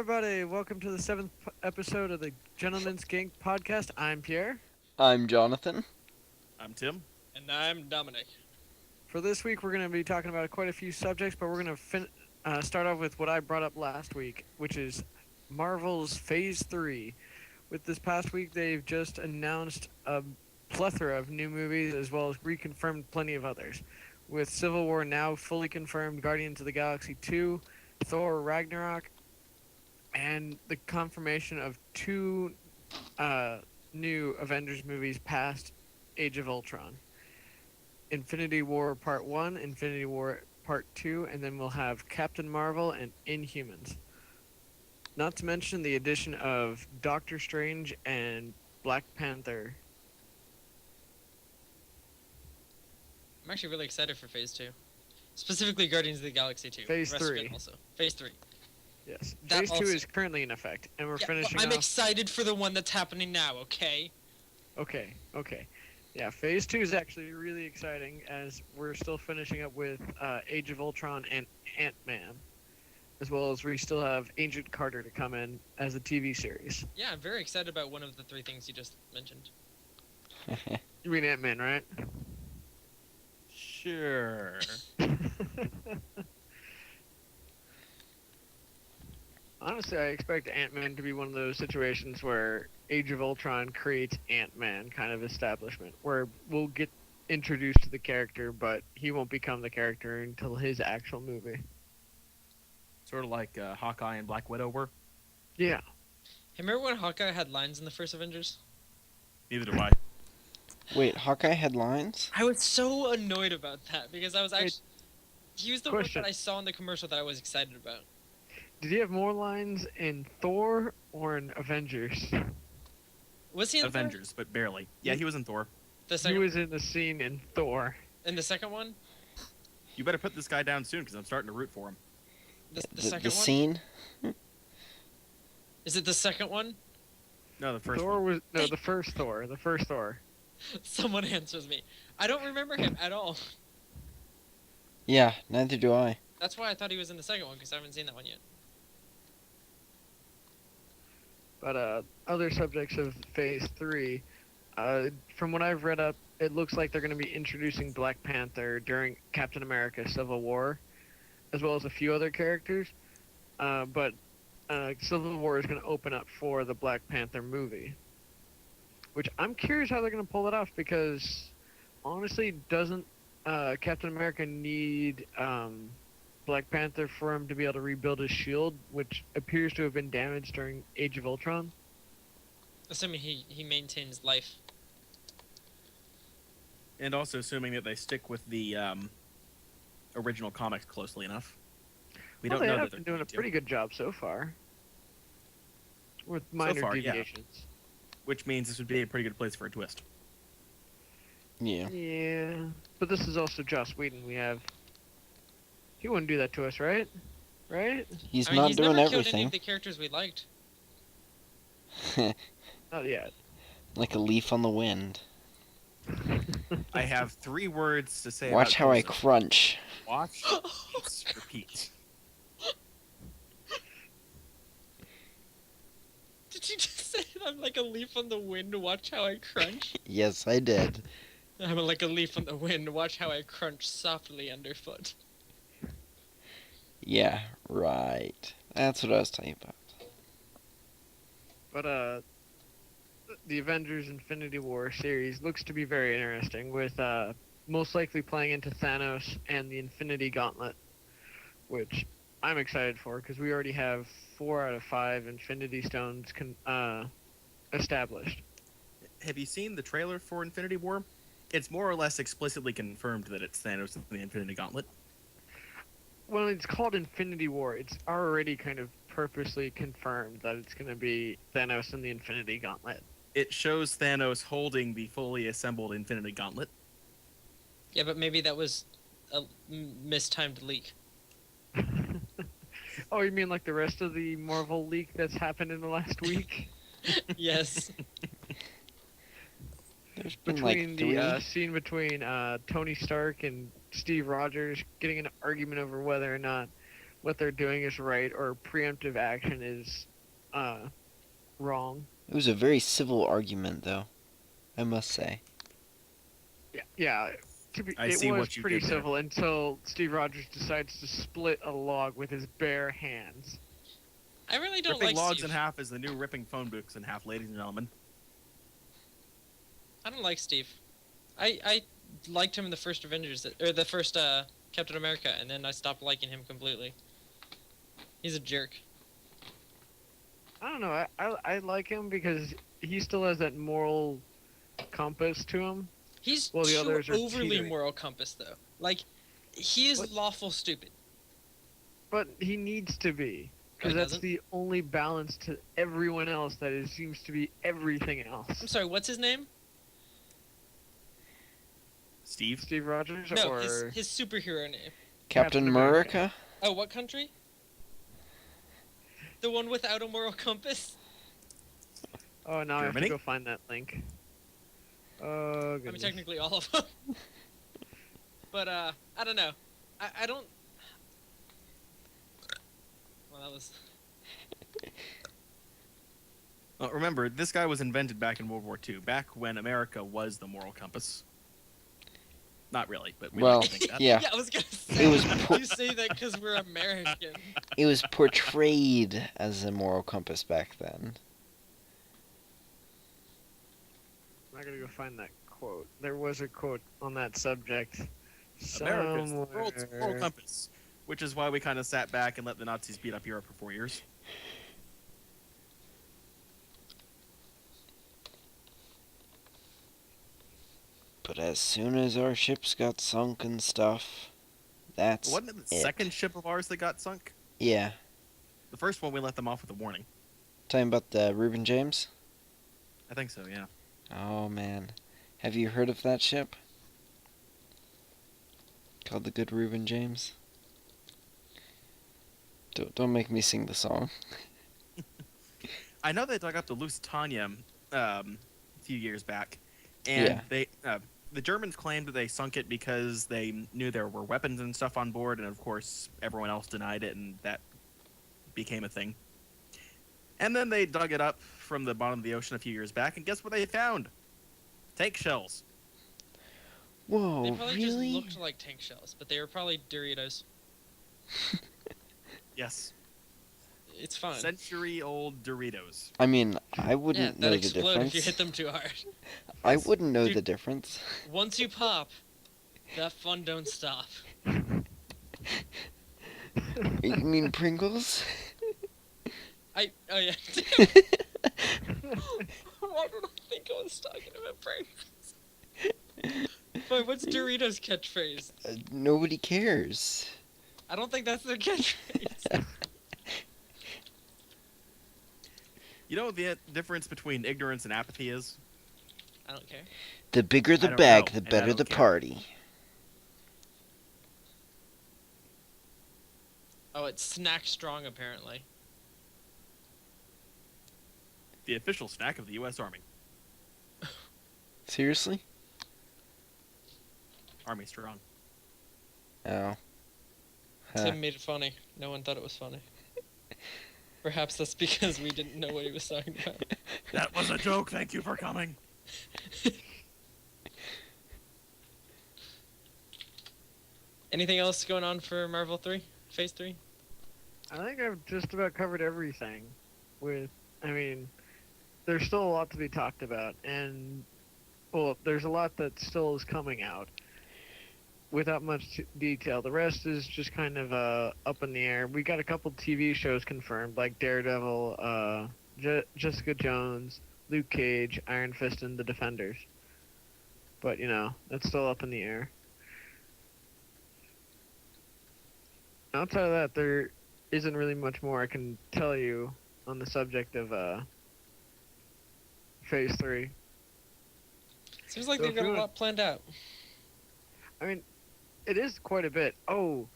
everybody. Welcome to the seventh episode of the Gentleman's Gank podcast. I'm Pierre. I'm Jonathan. I'm Tim. And I'm Dominic. For this week, we're going to be talking about quite a few subjects, but we're going to start off with what I brought up last week, which is Marvel's Phase 3. With this past week, they've just announced a plethora of new movies, as well as reconfirmed plenty of others. With Civil War now fully confirmed, Guardians of the Galaxy 2, Thor Ragnarok, and the confirmation of two new Avengers movies past Age of Ultron. Infinity War Part 1, Infinity War Part 2, and then we'll have Captain Marvel and Inhumans. Not to mention the addition of Doctor Strange and Black Panther. I'm actually really excited for Phase 2. Specifically Guardians of the Galaxy 2. Phase The rest of 3. it also. Phase 3. Yes. That Phase 2 also. is currently in effect, and we're Yeah, finishing I'm off... excited for the one that's happening now, okay? Okay. Yeah, Phase 2 is actually really exciting, as we're still finishing up with Age of Ultron and Ant-Man, as well as we still have Agent Carter to come in as a TV series. Yeah, I'm very excited about one of the three things you just mentioned. You mean Ant-Man, right? Sure. Honestly, I expect Ant-Man to be one of those situations where Age of Ultron creates Ant-Man kind of establishment, where we'll get introduced to the character, but he won't become the character until his actual movie. Sort of like Hawkeye and Black Widow were. Yeah. Hey, remember when Hawkeye had lines in the first Avengers? Neither do I. Wait, Hawkeye had lines? I was so annoyed about that because I was Wait, actually... He was the one question. that I saw in the commercial that I was excited about. Did he have more lines in Thor or in Avengers? Was he in Thor? Avengers, but barely. Yeah, he was in Thor. The He second was in the scene in Thor. In the second one? You better put this guy down soon, because I'm starting to root for him. The second one? scene? Is it the second one? No, the first Thor one. was no the first Thor. The first Thor. Someone answers me. I don't remember him at all. Yeah, neither do I. That's why I thought he was in the second one, because I haven't seen that one yet. But other subjects of Phase 3, from what I've read up, it looks like they're going to be introducing Black Panther during Captain America Civil War, as well as a few other characters. But Civil War is going to open up for the Black Panther movie, which I'm curious how they're going to pull it off, because honestly, doesn't Captain America need Black Panther for him to be able to rebuild his shield, which appears to have been damaged during Age of Ultron? Assuming he maintains life. And also assuming that they stick with the original comics closely enough. We Well, don't they know have that been they're doing a going to. pretty good job so far, with minor far, yeah. deviations. Which means this would be a pretty good place for a twist. Yeah. Yeah, but this is also Joss Whedon. He wouldn't do that to us, right? Right? He's I mean, not he's doing never killed any everything. of the characters we liked. Not yet. Like a leaf on the wind. I have 3 words to say Watch about how I Coulson. crunch. Watch, repeat. Did you just say I'm like a leaf on the wind, watch how I crunch? Yes, I did. I'm like a leaf on the wind, watch how I crunch softly underfoot. Yeah, right. That's what I was talking about. But the Avengers Infinity War series looks to be very interesting, with most likely playing into Thanos and the Infinity Gauntlet, which I'm excited for, because we already have 4 out of 5 Infinity Stones established. Have you seen the trailer for Infinity War? It's more or less explicitly confirmed that it's Thanos and the Infinity Gauntlet. Well, it's called Infinity War. It's already kind of purposely confirmed that it's going to be Thanos and the Infinity Gauntlet. It shows Thanos holding the fully assembled Infinity Gauntlet. Yeah, but maybe that was a mistimed leak. Oh, you mean like the rest of the Marvel leak that's happened in the last week? Yes. There's been Between like 3. the scene between Tony Stark and Steve Rogers getting in an argument over whether or not what they're doing is right or preemptive action is wrong. It was a very civil argument, though, I must say. Yeah. I It see was what you pretty did there. civil until Steve Rogers decides to split a log with his bare hands. I really don't Ripping like logs Steve. in half is the new ripping phone books in half, ladies and gentlemen. I don't like Steve. I liked him in the first Avengers, or the first Captain America, and then I stopped liking him completely. He's a jerk. I don't know. I like him because he still has that moral compass to him. He's Well, the too others are overly teetering. moral compass, though. Like, he is What? lawful stupid. But he needs to be. No, Because he that's doesn't. the only balance to everyone else that seems to be everything else. I'm sorry, what's his name? Steve? Steve Rogers No, or his superhero name. Captain Captain America. America? Oh, what country? The one without a moral compass? oh, now I have to Germany? go find that link. Oh, I mean, goodness. technically all of them. But, I don't know. I don't... Well, that was... Well, remember, this guy was invented back in World War II, back when America was the moral compass. Not really, but we Well, like to think that. yeah. I was gonna say, It was you say that because we're American. It was portrayed as a moral compass back then. I'm not gonna go find that quote. There was a quote on that subject. America's the world's moral somewhere. compass, which is why we kind of sat back and let the Nazis beat up Europe for 4 years. But as soon as our ships got sunk and stuff, that's Wasn't it the it. second ship of ours that got sunk? Yeah. The first one we let them off with a warning. Talking about the Reuben James? I think so, yeah. Oh, man. Have you heard of that ship? Called the Good Reuben James? Don't make me sing the song. I know they dug up the Lusitania a few years back, and Yeah. they the Germans claimed that they sunk it because they knew there were weapons and stuff on board, and of course everyone else denied it, and that became a thing. And then they dug it up from the bottom of the ocean a few years back, and guess what they found? Tank shells. Whoa, They probably really? just looked like tank shells, but they were probably Doritos. Yes, It's fine. century-old Doritos. I mean, I Yeah, wouldn't that know the explode difference. if you hit them too hard. I Yes. wouldn't know Dude. the difference. Once you pop, that fun don't stop. You mean Pringles? Oh yeah. Why did I think I was talking about Pringles? But what's Doritos' catchphrase? Nobody cares. I don't think that's their catchphrase. You know what the difference between ignorance and apathy is? I don't care. The bigger the I don't bag, know, the and I better don't the care. party. Oh, it's snack strong apparently. The official snack of the U.S. Army. Seriously? Army strong. Oh. Huh. Tim made it funny. No one thought it was funny. Perhaps that's because we didn't know what he was talking about. That was a joke. Thank you for coming. Anything else going on for Marvel 3? Phase 3? I think I've just about covered everything. I mean, there's still a lot to be talked about, and well, there's a lot that still is coming out without much detail. The rest is just kind of up in the air. We got a couple TV shows confirmed, like Daredevil, Jessica Jones, Luke Cage, Iron Fist, and The Defenders. But you know, that's still up in the air. Outside of that, there isn't really much more I can tell you on the subject of Phase 3. Seems like So they've if got you a wanna- lot planned out. I mean, it is quite a bit. Oh,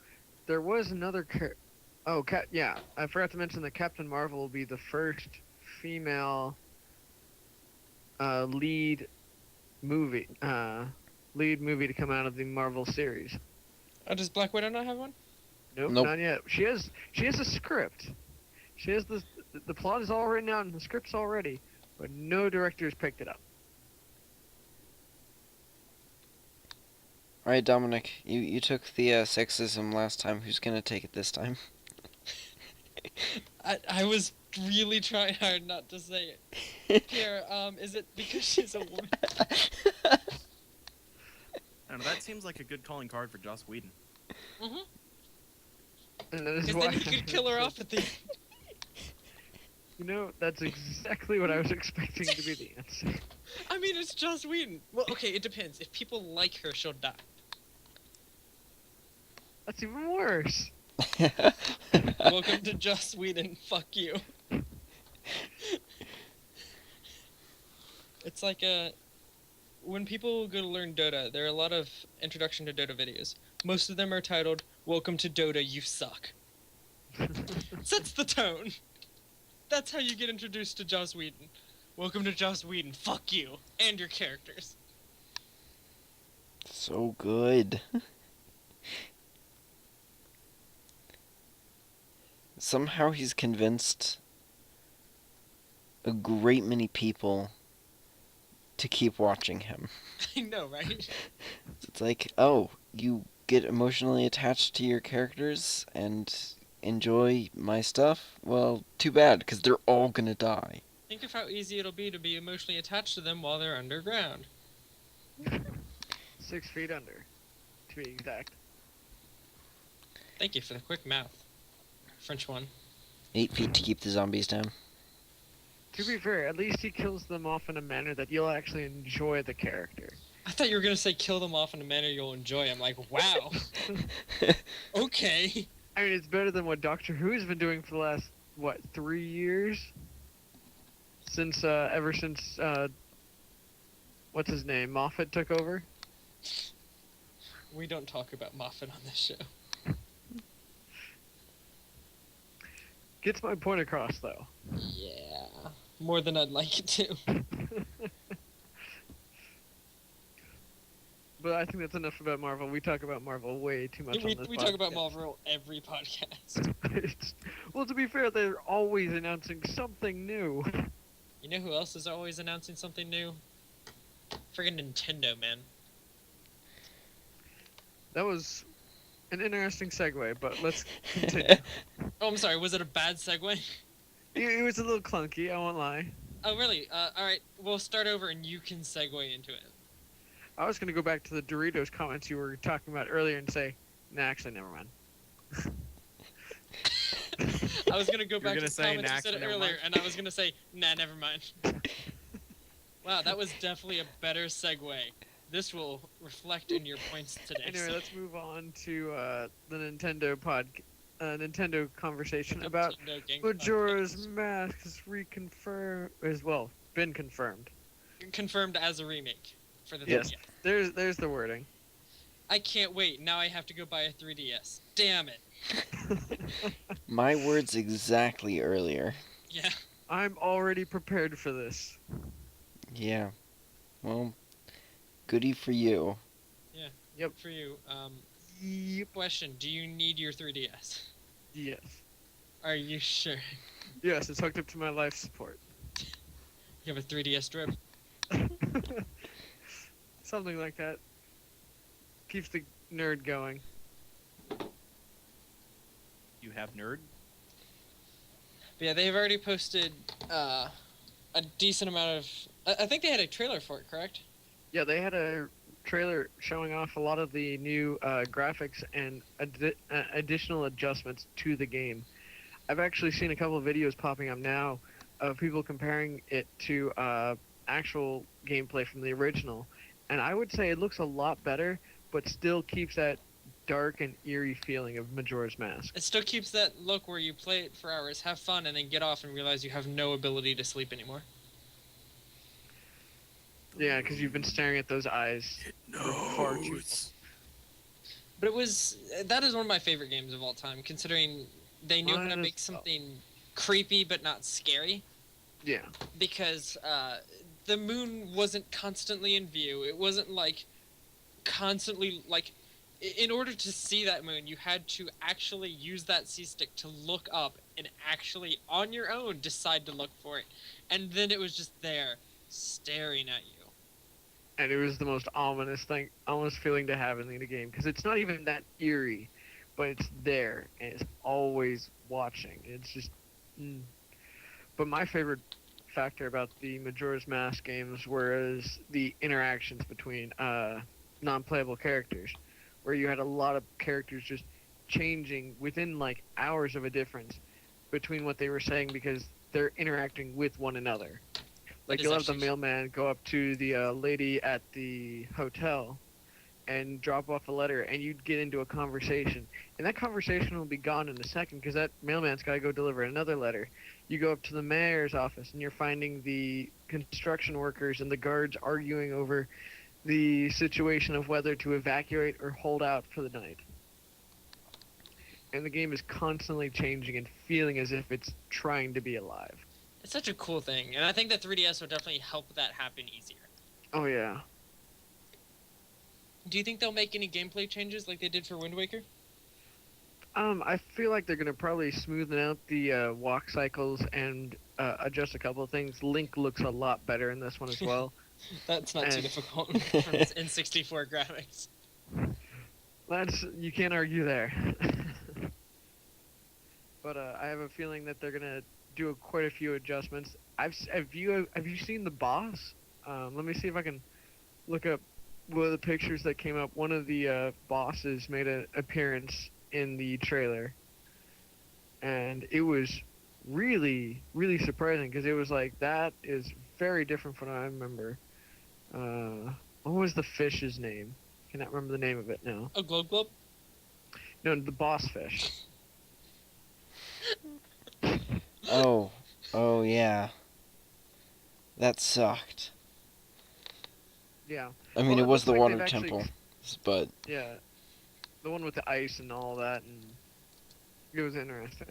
there was another. Yeah, I forgot to mention that Captain Marvel will be the first female lead movie to come out of the Marvel series. Oh, does Black Widow not have one? Nope, Nope. not yet. She has a script. She has the plot is all written out and the script's all ready, but no directors picked it up. All right, Dominic, you took the sexism last time. Who's gonna take it this time? I was really trying hard not to say it. Pierre, is it because she's a woman? I don't know, that seems like a good calling card for Joss Whedon. Mm-hmm. And that is Because why then you could kill her off at the end. You know, that's exactly what I was expecting to be the answer. I mean, it's Joss Whedon. Well, okay, it depends. If people like her, she'll die. That's even worse. Welcome to Joss Whedon. Fuck you. It's like when people go to learn Dota, there are a lot of introduction to Dota videos. Most of them are titled, "Welcome to Dota, you suck." Sets the tone. That's how you get introduced to Joss Whedon. Welcome to Joss Whedon. Fuck you. And your characters. So good. Somehow he's convinced a great many people to keep watching him. I know, right? It's like, oh, you get emotionally attached to your characters and enjoy my stuff? Well, too bad, because they're all gonna die. Think of how easy it'll be to be emotionally attached to them while they're underground. 6 feet under, to be exact. Thank you for the quick math. French one. 8 feet to keep the zombies down. To be fair, at least he kills them off in a manner that you'll actually enjoy the character. I thought you were gonna say kill them off in a manner you'll enjoy. I'm like, wow. Okay. I mean, it's better than what Doctor Who's been doing for the last, 3 years? Ever since, what's his name, Moffat took over? We don't talk about Moffat on this show. Gets my point across, though. Yeah. More than I'd like it to. But I think that's enough about Marvel. We talk about Marvel way too much on this We talk about podcast. Marvel every podcast. Well, to be fair, they're always announcing something new. You know who else is always announcing something new? Friggin' Nintendo, man. That was an interesting segue, but let's continue. Oh, I'm sorry. Was it a bad segue? It was a little clunky, I won't lie. Oh, really? Alright. We'll start over and you can segue into it. I was going to go back to the Doritos comments you were talking about earlier and say, nah, actually, never mind. I was gonna go back to gonna the say, comments "Nah, you said actually, never earlier, mind." and I was gonna say, nah, never mind. Wow, that was definitely a better segue. This will reflect in your points today. Anyway, let's move on to the Nintendo conversation about Nintendo Gang Majora's Mask has been confirmed. confirmed as a remake for the Yes. 3DS. There's the wording. I can't wait. Now I have to go buy a 3DS. Damn it. My words exactly earlier. Yeah. I'm already prepared for this. Yeah. Well, goody for you. Yep. For you. Yep. Question: do you need your 3DS? Yes. Are you sure? Yes, it's hooked up to my life support. You have a 3DS drip. Something like that. Keeps the nerd going. You have nerd. But yeah, they've already posted a decent amount of. I think they had a trailer for it, correct? Yeah, they had a trailer showing off a lot of the new graphics and additional adjustments to the game. I've actually seen a couple of videos popping up now of people comparing it to actual gameplay from the original, and I would say it looks a lot better, but still keeps that dark and eerie feeling of Majora's Mask. It still keeps that look where you play it for hours, have fun, and then get off and realize you have no ability to sleep anymore. Yeah, because you've been staring at those eyes for far too long. But that is one of my favorite games of all time, considering they knew how to Mine make as well. something creepy but not scary. Yeah. Because the moon wasn't constantly in view. It wasn't like constantly like in order to see that moon, you had to actually use that C-stick to look up and actually, on your own, decide to look for it. And then it was just there, staring at you. And it was the most ominous feeling to have in the game, because it's not even that eerie, but it's there and it's always watching. It's just. But my favorite factor about the Majora's Mask games was the interactions between non-playable characters, where you had a lot of characters just changing within like hours of a difference between what they were saying because they're interacting with one another. Like is you'll have the actually- mailman go up to the lady at the hotel and drop off a letter, and you'd get into a conversation, and that conversation will be gone in a second because that mailman's got to go deliver another letter. You go up to the mayor's office, and you're finding the construction workers and the guards arguing over the situation of whether to evacuate or hold out for the night. And the game is constantly changing and feeling as if it's trying to be alive. It's such a cool thing, and I think that 3DS would definitely help that happen easier. Oh yeah. Do you think they'll make any gameplay changes like they did for Wind Waker? I feel like they're gonna probably smoothen out the walk cycles and adjust a couple of things. Link looks a lot better in this one as well. That's not too And- difficult from its N64 graphics. You can't argue there. But I have a feeling that they're gonna do quite a few adjustments. Have you seen the boss? Let me see if I can look up one of the pictures that came up. One of the bosses made an appearance in the trailer, and it was really, really surprising because it was like that is very different from what I remember. What was the fish's name? Cannot remember the name of it now. A Globe Globe? No, the boss fish. Oh yeah. That sucked. Yeah, I mean, Well, it it was looks the like water they've actually temple, but yeah, the one with the ice and all that, and it was interesting.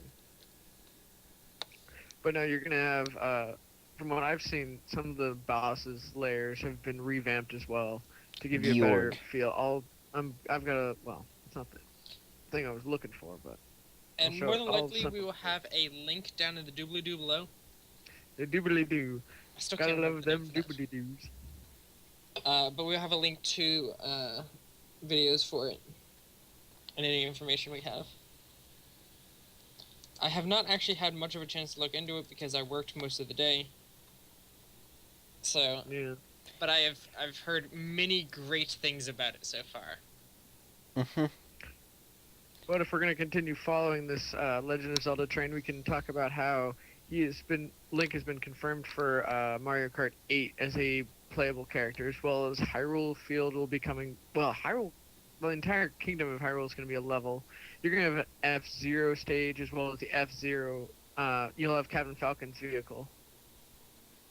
But no, you're gonna have, from what I've seen, some of the bosses' layers have been revamped as well to give you a better Georg. feel. I've got a it's not the thing I was looking for, but And show more it. than I'll likely, send we it will to you. have a link down in the doobly-doo below. they doobly do. I still Gotta can't love remember the them name for that. doobly doos. But we'll have a link to videos for it and any information we have. I have not actually had much of a chance to look into it because I worked most of the day. So, Yeah. but I've heard many great things about it so far. mhm. But if we're gonna continue following this Legend of Zelda train, we can talk about how Link has been confirmed for Mario Kart 8 as a playable character, as well as Hyrule Field will be coming. Well, the entire kingdom of Hyrule is going to be a level. You're going to have an F-Zero stage as well as the F-Zero. You'll have Captain Falcon's vehicle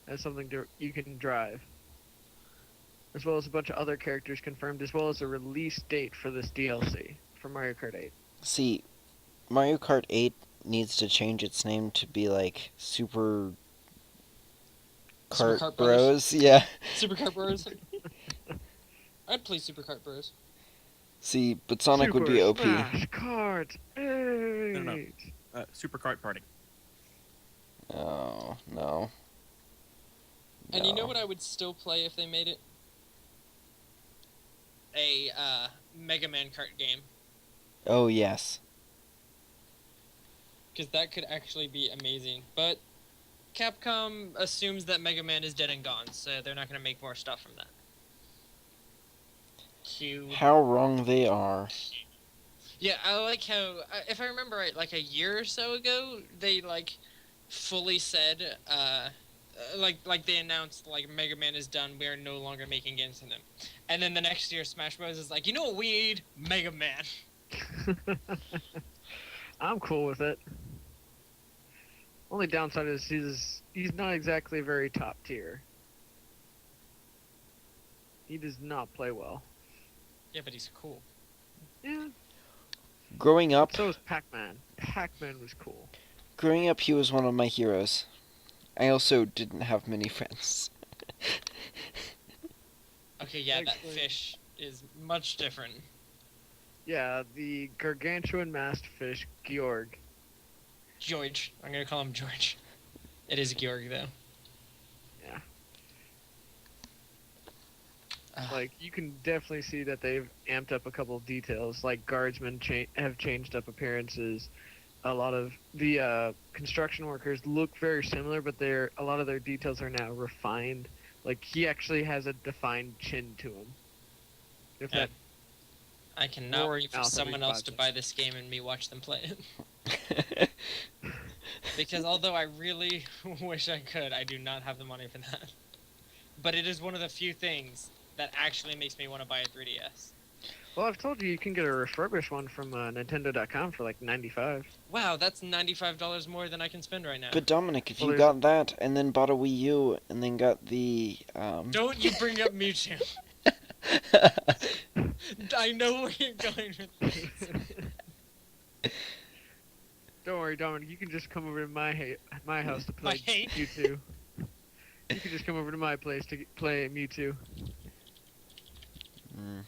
as something you can drive, as well as a bunch of other characters confirmed, as well as a release date for this DLC for Mario Kart 8. See, Mario Kart 8 needs to change its name to be like Super Super Kart Kart Bros. Yeah. Super Kart Bros. I'd play Super Kart Bros. See, but Sonic would be Super OP. Smash Kart 8! No. Super Kart Party. Oh, no. And you know No. what I would still play if they made it? A Mega Man kart game. Oh, yes. Because that could actually be amazing. But Capcom assumes that Mega Man is dead and gone, so they're not going to make more stuff from that. Cute. How wrong they are. Yeah, I like how, if I remember right, like a year or so ago, they like fully said, like they announced like Mega Man is done. We are no longer making games from them. And then the next year, Smash Bros is like, you know what we need? Mega Man. I'm cool with it. Only downside is he's not exactly very top tier. He does not play well. Yeah, but he's cool. Yeah. Growing up, So was Pac-Man. Pac-Man was cool. he was one of my heroes. I also didn't have many friends. Okay, yeah, that Actually- fish is much different. Yeah, the gargantuan mastiff Georg. George. I'm gonna call him George. It is Georg though. Yeah. Ah, Like, you can definitely see that they've amped up a couple of details. Like, guardsmen have changed up appearances. A lot of the construction workers look very similar, but a lot of their details are now refined. Like, he actually has a defined chin to him. If Yeah. that I cannot roaring wait for mouth every someone else 5 to seconds. buy this game and me watch them play it. Because although I really wish I could, I do not have the money for that. But it is one of the few things that actually makes me want to buy a 3DS. Well, I've told you can get a refurbished one from Nintendo.com for like 95. Wow, that's $95 more than I can spend right now. But Dominic, if Well, you there's- got that and then bought a Wii U and then got the Don't you bring up Mewtwo. I know where you're going with this. Don't worry, Dominic. You can just come over to my house to My play hate? Mewtwo. You can just come over to my place to play Mewtwo. Mm.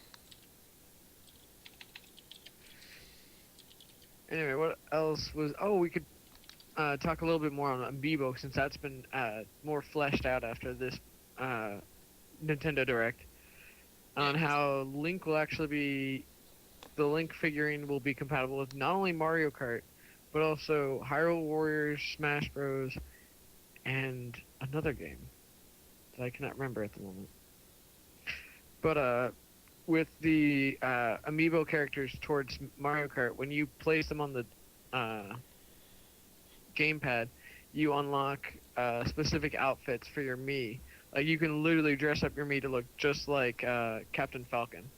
Anyway, what else was? Oh, we could talk a little bit more on Amiibo since that's been more fleshed out after this Nintendo Direct. On how Link will actually be, the Link figurine will be compatible with not only Mario Kart, but also Hyrule Warriors, Smash Bros, and another game that I cannot remember at the moment. But with the Amiibo characters towards Mario Kart, when you place them on the gamepad, you unlock specific outfits for your Mii. Like, you can literally dress up your Mii to look just like Captain Falcon.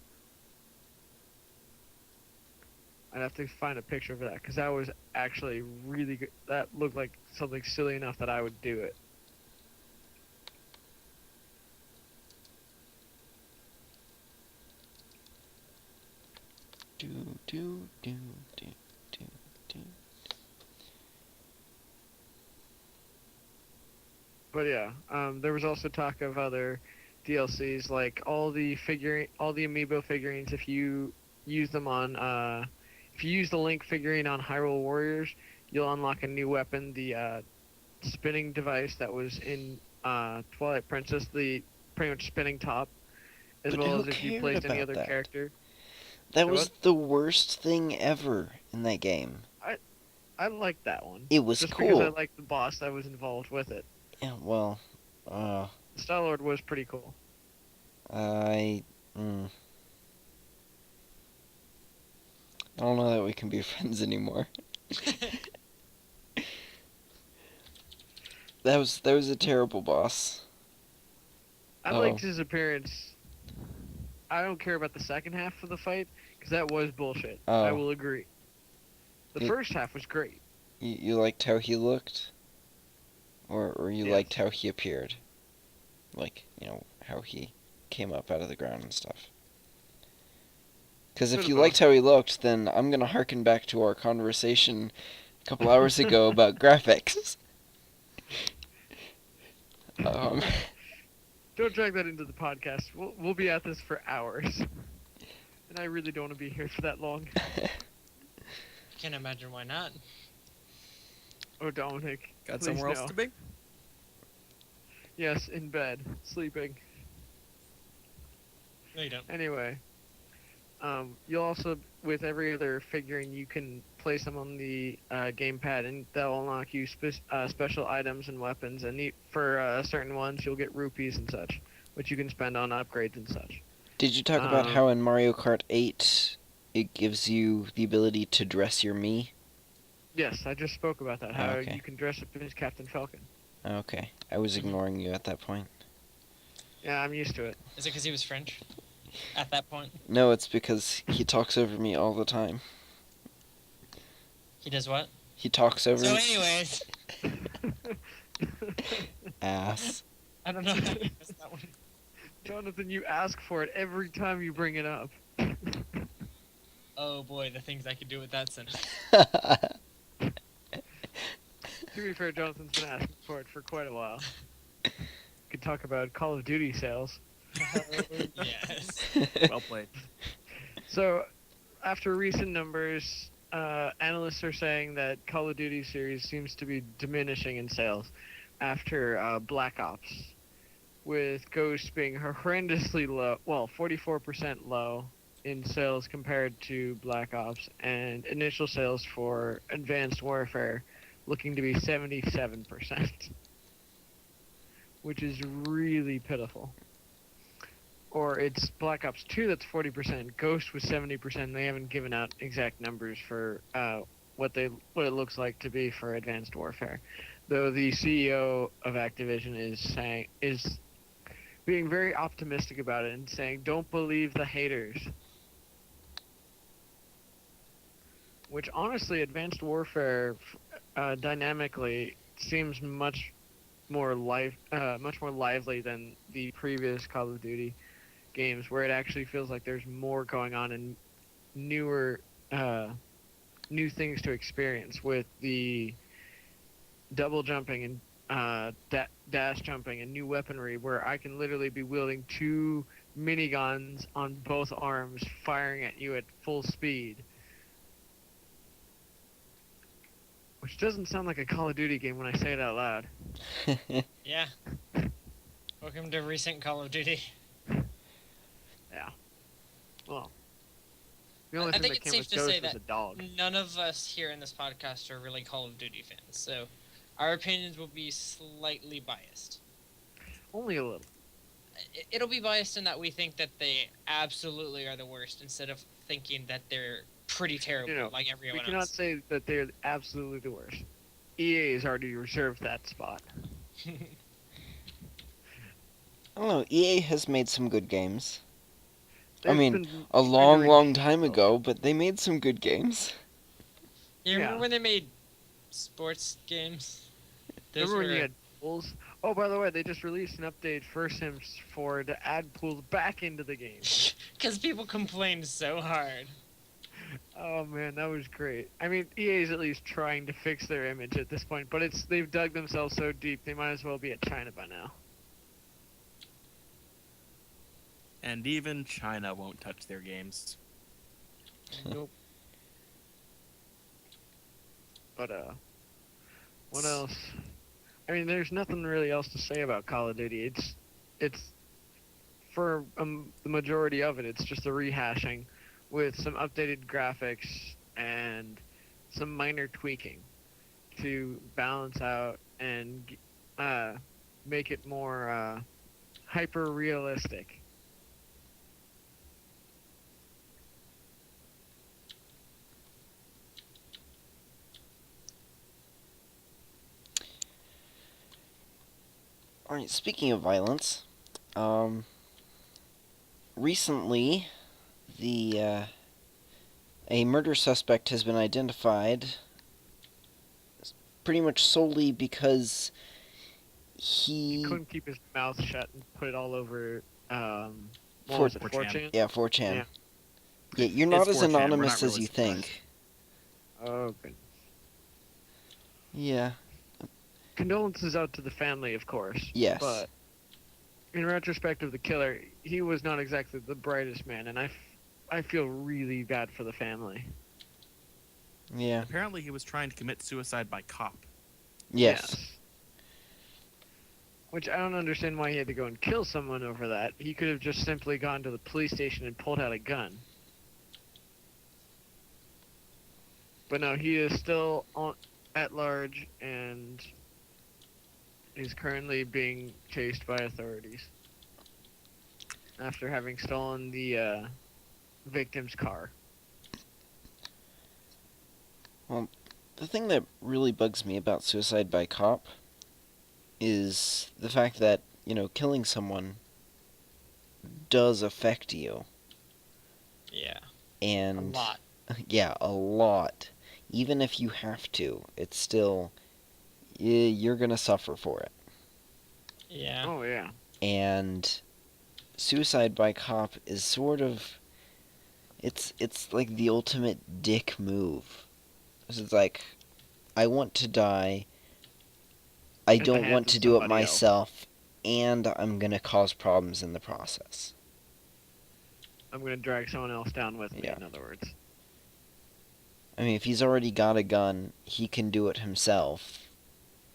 I'd have to find a picture of that, because that was actually really good. That looked like something silly enough that I would do it. Do do do do do do. But yeah, there was also talk of other DLCs, like all the Amiibo figurines. If you use them on, if you use the Link figurine on Hyrule Warriors, you'll unlock a new weapon, the spinning device that was in Twilight Princess, the pretty much spinning top, as But well who as if you cared placed any about other that? character. That So was what? the worst thing ever in that game. I liked that one. It was Just because I cool. liked the boss that was involved with it. Yeah, well, The Star-Lord was pretty cool. I don't know that we can be friends anymore. That was a terrible boss. I Oh. liked his appearance. I don't care about the second half of the fight, because that was bullshit. I Oh. will agree. The It- first half was great. You liked how he looked? Or you Yes. liked how he appeared? Like, how he came up out of the ground and stuff. Because Bit if of you both. liked how he looked, then I'm gonna harken back to our conversation a couple hours ago about graphics. Don't drag that into the podcast. We'll be at this for hours. And I really don't want to be here for that long. Can't imagine why not. Oh, Dominic. Got please somewhere else no. to be? Yes, in bed, sleeping. No, you don't. Anyway, you'll also, with every other figurine, you can place them on the gamepad, and they'll unlock you special items and weapons. And for certain ones, you'll get rupees and such, which you can spend on upgrades and such. Did you talk about how in Mario Kart 8 it gives you the ability to dress your Mii? Yes, I just spoke about that. How okay. you can dress up as Captain Falcon. Okay, I was ignoring you at that point. Yeah, I'm used to it. Is it because he was French? At that point, No, it's because he talks over me all the time. he does what? He talks over So, me. anyways, Ass. I don't know how you missed that one. Jonathan, you ask for it every time you bring it up. Oh boy, the things I could do with that sentence. To be fair, Jonathan's been asking for it for quite a while. Could talk about Call of Duty sales. Yes. Well played. So, after recent numbers, analysts are saying that Call of Duty series seems to be diminishing in sales after Black Ops, with Ghost being horrendously low, well, 44% low in sales compared to Black Ops, and initial sales for Advanced Warfare looking to be 77%, which is really pitiful. Or it's Black Ops 2 that's 40%, Ghost was 70%. They haven't given out exact numbers for what it looks like to be for Advanced Warfare. Though the CEO of Activision is being very optimistic about it and saying, "Don't believe the haters." Which honestly, Advanced Warfare dynamically seems much more lively than the previous Call of Duty games, where it actually feels like there's more going on and newer, new things to experience with the double jumping and dash jumping and new weaponry, where I can literally be wielding two miniguns on both arms, firing at you at full speed. Which doesn't sound like a Call of Duty game when I say it out loud. Yeah. Welcome to recent Call of Duty. Yeah. Well, the only I thing think that it's came safe with to Ghost say was that a dog. none of us here in this podcast are really Call of Duty fans, so our opinions will be slightly biased. Only a little. It'll be biased in that we think that they absolutely are the worst, instead of thinking that they're pretty terrible like We everyone cannot else. say that they're absolutely the worst. EA has already reserved that spot. I don't know. EA has made some good games. They've mean, been A trying to long, long redeem time themselves. ago, but they made some good games. You remember Yeah. when they made sports games? Those Remember when were- you had pools? Oh, by the way, they just released an update for Sims 4 to add pools back into the game. Because people complained so hard. Oh man, that was great. I mean, EA's at least trying to fix their image at this point, but they've dug themselves so deep they might as well be at China by now. And even China won't touch their games. Nope. But what else? I mean, there's nothing really else to say about Call of Duty. It's for the majority of it, it's just a rehashing with some updated graphics and some minor tweaking to balance out and make it more hyper realistic. Alright, speaking of violence, recently, a murder suspect has been identified pretty much solely because He he... couldn't keep his mouth shut and put it all over. What For- was it, 4chan. 4chan? Yeah, 4chan. Yeah. Yeah, you're not It's as 4chan, we're anonymous not as really you surprised. think. Oh, good. Yeah, Condolences out to the family, of course. yes. But in retrospect of the killer, he was not exactly the brightest man, and I feel really bad for the family. Yeah, Apparently, he was trying to commit suicide by cop. yes. Which I don't understand why he had to go and kill someone over that. He could have just simply gone to the police station and pulled out a gun. But no, he is still at large and is currently being chased by authorities after having stolen the victim's car. The thing that really bugs me about suicide by cop is the fact that, killing someone does affect you. Yeah, And a lot. Yeah, a lot. Even if you have to, it's still you're gonna suffer for it. Yeah. Oh yeah. And suicide by cop is sort of it's like the ultimate dick move. 'Cause it's like, I want to die. I At the don't hands want of to do it somebody else. myself, and I'm gonna cause problems in the process. I'm gonna drag someone else down with me, Yeah. in other words. I mean, if he's already got a gun, he can do it himself.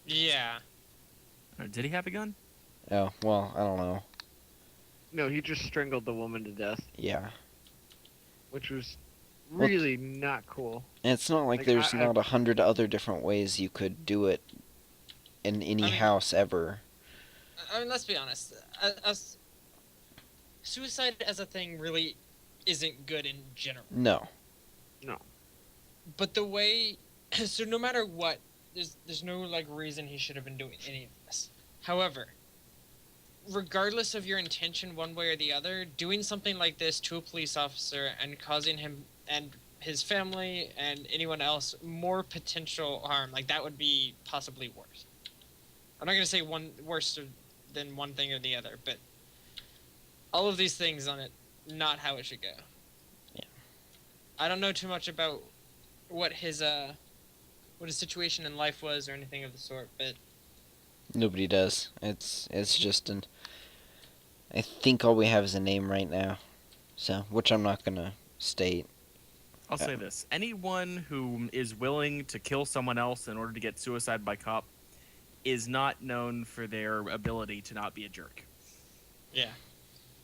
Yeah. Did he have a gun? Oh, well, I don't know. No, he just strangled the woman to death, Yeah. which was Well, really not cool. And it's not like Like, there's I- not 100 other different ways you could do it in any I mean- house ever. I mean, let's be honest. Suicide as a thing really isn't good in general. No. But the way, so no matter what, there's no like reason he should have been doing any of this. However, regardless of your intention one way or the other, doing something like this to a police officer and causing him and his family and anyone else more potential harm, like that would be possibly worse. I'm not gonna say one worse than one thing or the other, but all of these things on it, not how it should go. Yeah. I don't know too much about what his situation in life was or anything of the sort, but Nobody does. It's just an... I think all we have is a name right now. So, which I'm not gonna state. I'll say this. Anyone who is willing to kill someone else in order to get suicide by cop is not known for their ability to not be a jerk. yeah.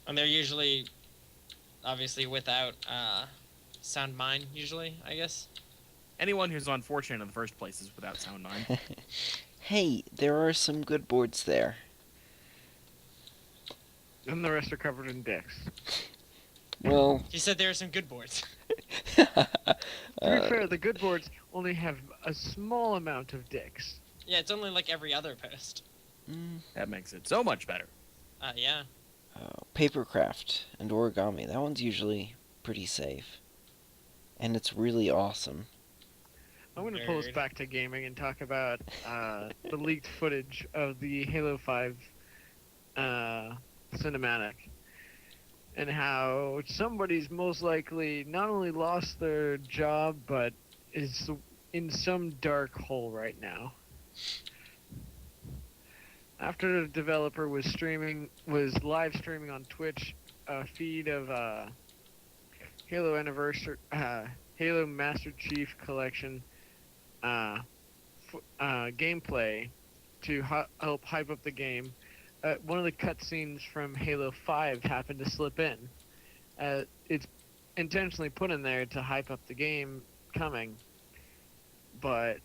And they're usually, obviously, without sound mind, usually, I guess. Anyone who's unfortunate in the first place is without sound mind. Hey, there are some good boards there. And the rest are covered in dicks. Well... He said there are some good boards. To be fair, the good boards only have a small amount of dicks. Yeah, it's only like every other post. That makes it so much better. Yeah. Papercraft and origami. That one's usually pretty safe. And it's really awesome. I'm going to pull us Nerd. back to gaming and talk about the leaked footage of the Halo 5 cinematic. And how somebody's most likely not only lost their job, but is in some dark hole right now. After the developer was live streaming on Twitch a feed of Halo Anniversary, Halo Master Chief Collection gameplay to help hype up the game. One of the cutscenes from Halo 5 happened to slip in. It's intentionally put in there to hype up the game coming, but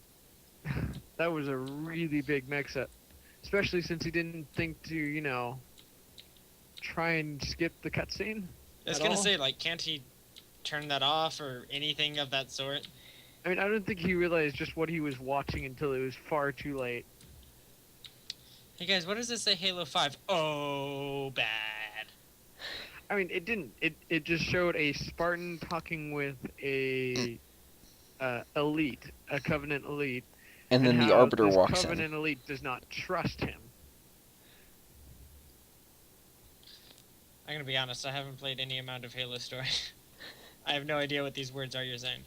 that was a really big mix-up, especially since he didn't think to, try and skip the cutscene. I was At gonna all? say, like, can't he turn that off or anything of that sort? I mean, I don't think he realized just what he was watching until it was far too late. Hey guys, what does this say Halo 5? Oh, bad. I mean, it didn't. It just showed a Spartan talking with a elite, a Covenant elite, And then the how Arbiter this walks Covenant elite does not trust him. I'm gonna be honest, I haven't played any amount of Halo story. I have no idea what these words are you're saying.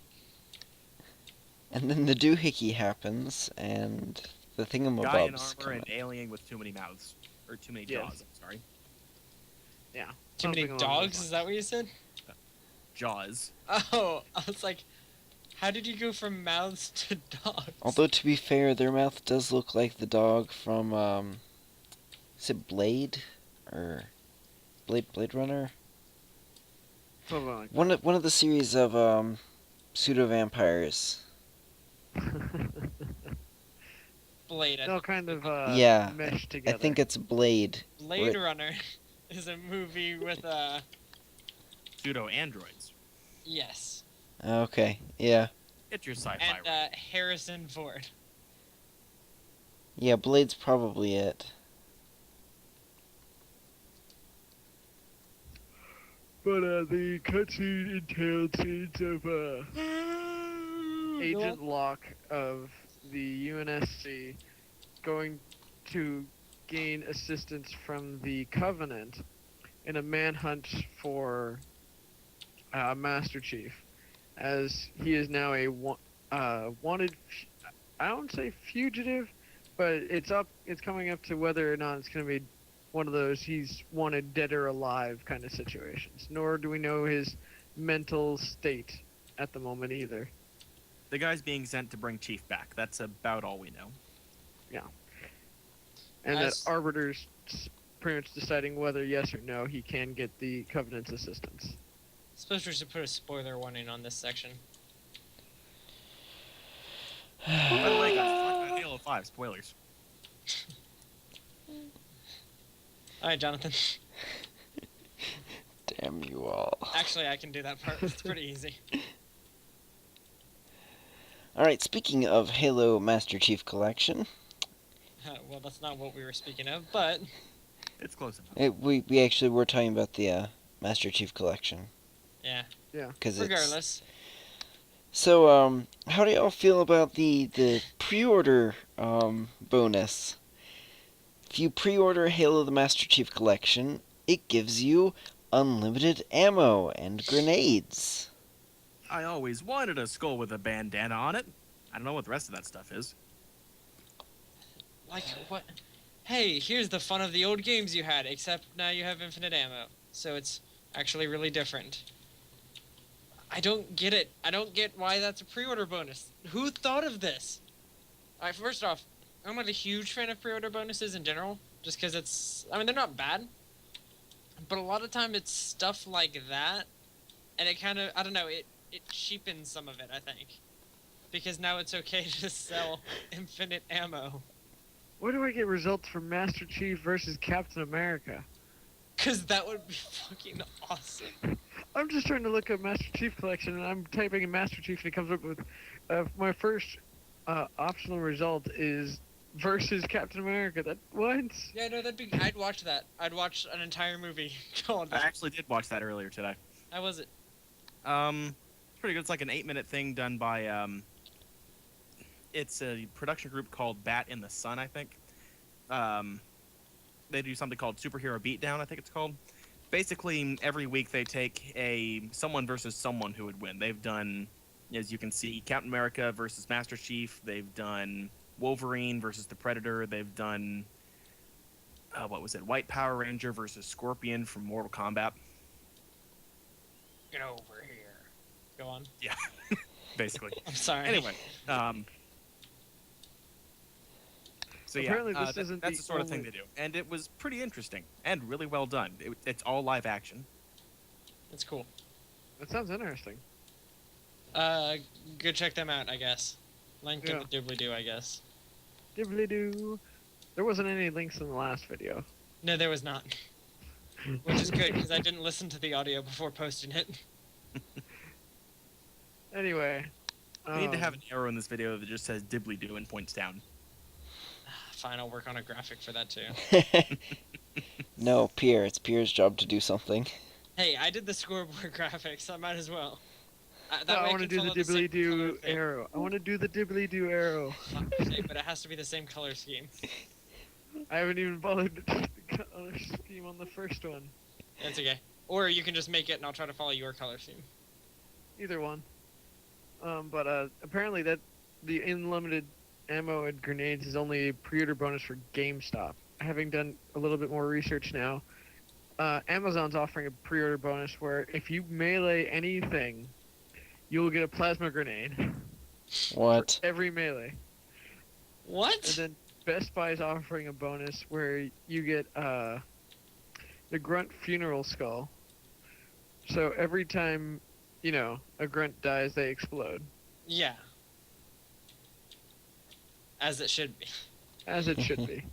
in. And then the doohickey happens, and the Guy in thingamabobs armor come and up. alien with too many mouths. Or too many Yes. jaws, I'm sorry. Too many Something along dogs? those Is that what you said? Jaws. Oh, I was like, how did you go from mouths to dogs? Although, to be fair, their mouth does look like the dog from, is it Blade? Or Blade Runner? Something like One of the series of, pseudo-vampires. Blade. They all kind of Yeah, mesh I together. think it's Blade. Blade Runner is a movie with Pseudo androids. yes, Okay, yeah. Get your sci-fi and right. Harrison Ford. Yeah, Blade's probably it. But the cutscene entailed scenes of Agent Locke of the UNSC going to gain assistance from the Covenant in a manhunt for Master Chief, as he is now a wanted. I don't say fugitive, but it's coming up to whether or not it's going to be one of those he's wanted dead or alive kind of situations. Nor do we know his mental state at the moment either. The guy's being sent to bring Chief back. That's about all we know. And As- that Arbiter's pretty much deciding whether yes or no he can get the Covenant's assistance. Suppose we should put a spoiler warning on this section. By the way, guys, talking about Halo 5 spoilers. All right, Jonathan. Damn you all. Actually, I can do that part. It's pretty easy. Alright, speaking of Halo Master Chief Collection, Well, that's not what we were speaking of, but It's close enough. we actually were talking about the Master Chief Collection. yeah. Cause Regardless, So, how do y'all feel about the pre-order bonus? If you pre-order Halo the Master Chief Collection, it gives you unlimited ammo and grenades. I always wanted a skull with a bandana on it. I don't know what the rest of that stuff is. like what? Hey, here's the fun of the old games you had, except now you have infinite ammo, so it's actually really different. I don't get it. I don't get why that's a pre-order bonus. Who thought of this? Alright, first off, I'm not a huge fan of pre-order bonuses in general, just because it's... I mean, they're not bad, but a lot of time it's stuff like that, and it kind of... I don't know, it cheapens some of it, I think. Because now it's okay to sell infinite ammo. Where do I get results for Master Chief versus Captain America? Because that would be fucking awesome. I'm just trying to look up Master Chief Collection, and I'm typing in Master Chief, and it comes up with my first optional result is versus Captain America. That what? Yeah, no, that'd be... I'd watch that. I'd watch an entire movie called I that. actually did watch that earlier today. How was it? It's pretty good. It's like an 8-minute thing done by it's a production group called Bat in the Sun, I think. They do something called Superhero Beatdown, I think it's called. Basically, every week they take a someone versus someone who would win. They've done, as you can see, Captain America versus Master Chief. They've done Wolverine versus the Predator. They've done what was it? White Power Ranger versus Scorpion from Mortal Kombat. Get over here. Go on. Basically. I'm sorry. Anyway, so yeah, Apparently this isn't that's the the sort of thing only- they do, and it was pretty interesting and really well done. It's all live action. It's cool. That sounds interesting. Go check them out, I guess. Link in Yeah. the doobly-doo, I guess. Dibbly doo. There wasn't any links in the last video. No, there was not. Which is good, because I didn't listen to the audio before posting it. Anyway. We need to have an arrow in this video that just says dibbly doo and points down. Fine, I'll work on a graphic for that too. No, Pierre. It's Pierre's job to do something. Hey, I did the scoreboard graphics, so I might as well. No, I way want to can do the follow same dibbly doo color thing. arrow. I want to do the dibbly doo arrow. Fuck's sake, but it has to be the same color scheme. I haven't even followed the color scheme on the first one. That's okay. Or you can just make it and I'll try to follow your color scheme. Either one. But apparently that the unlimited ammo and grenades is only a pre-order bonus for GameStop. Having done a little bit more research now, Amazon's offering a pre-order bonus where if you melee anything, you'll get a plasma grenade What? for every melee. What? And then Best Buy is offering a bonus where you get the Grunt Funeral Skull. So every time, a grunt dies, they explode. Yeah. As it should be. As it should be.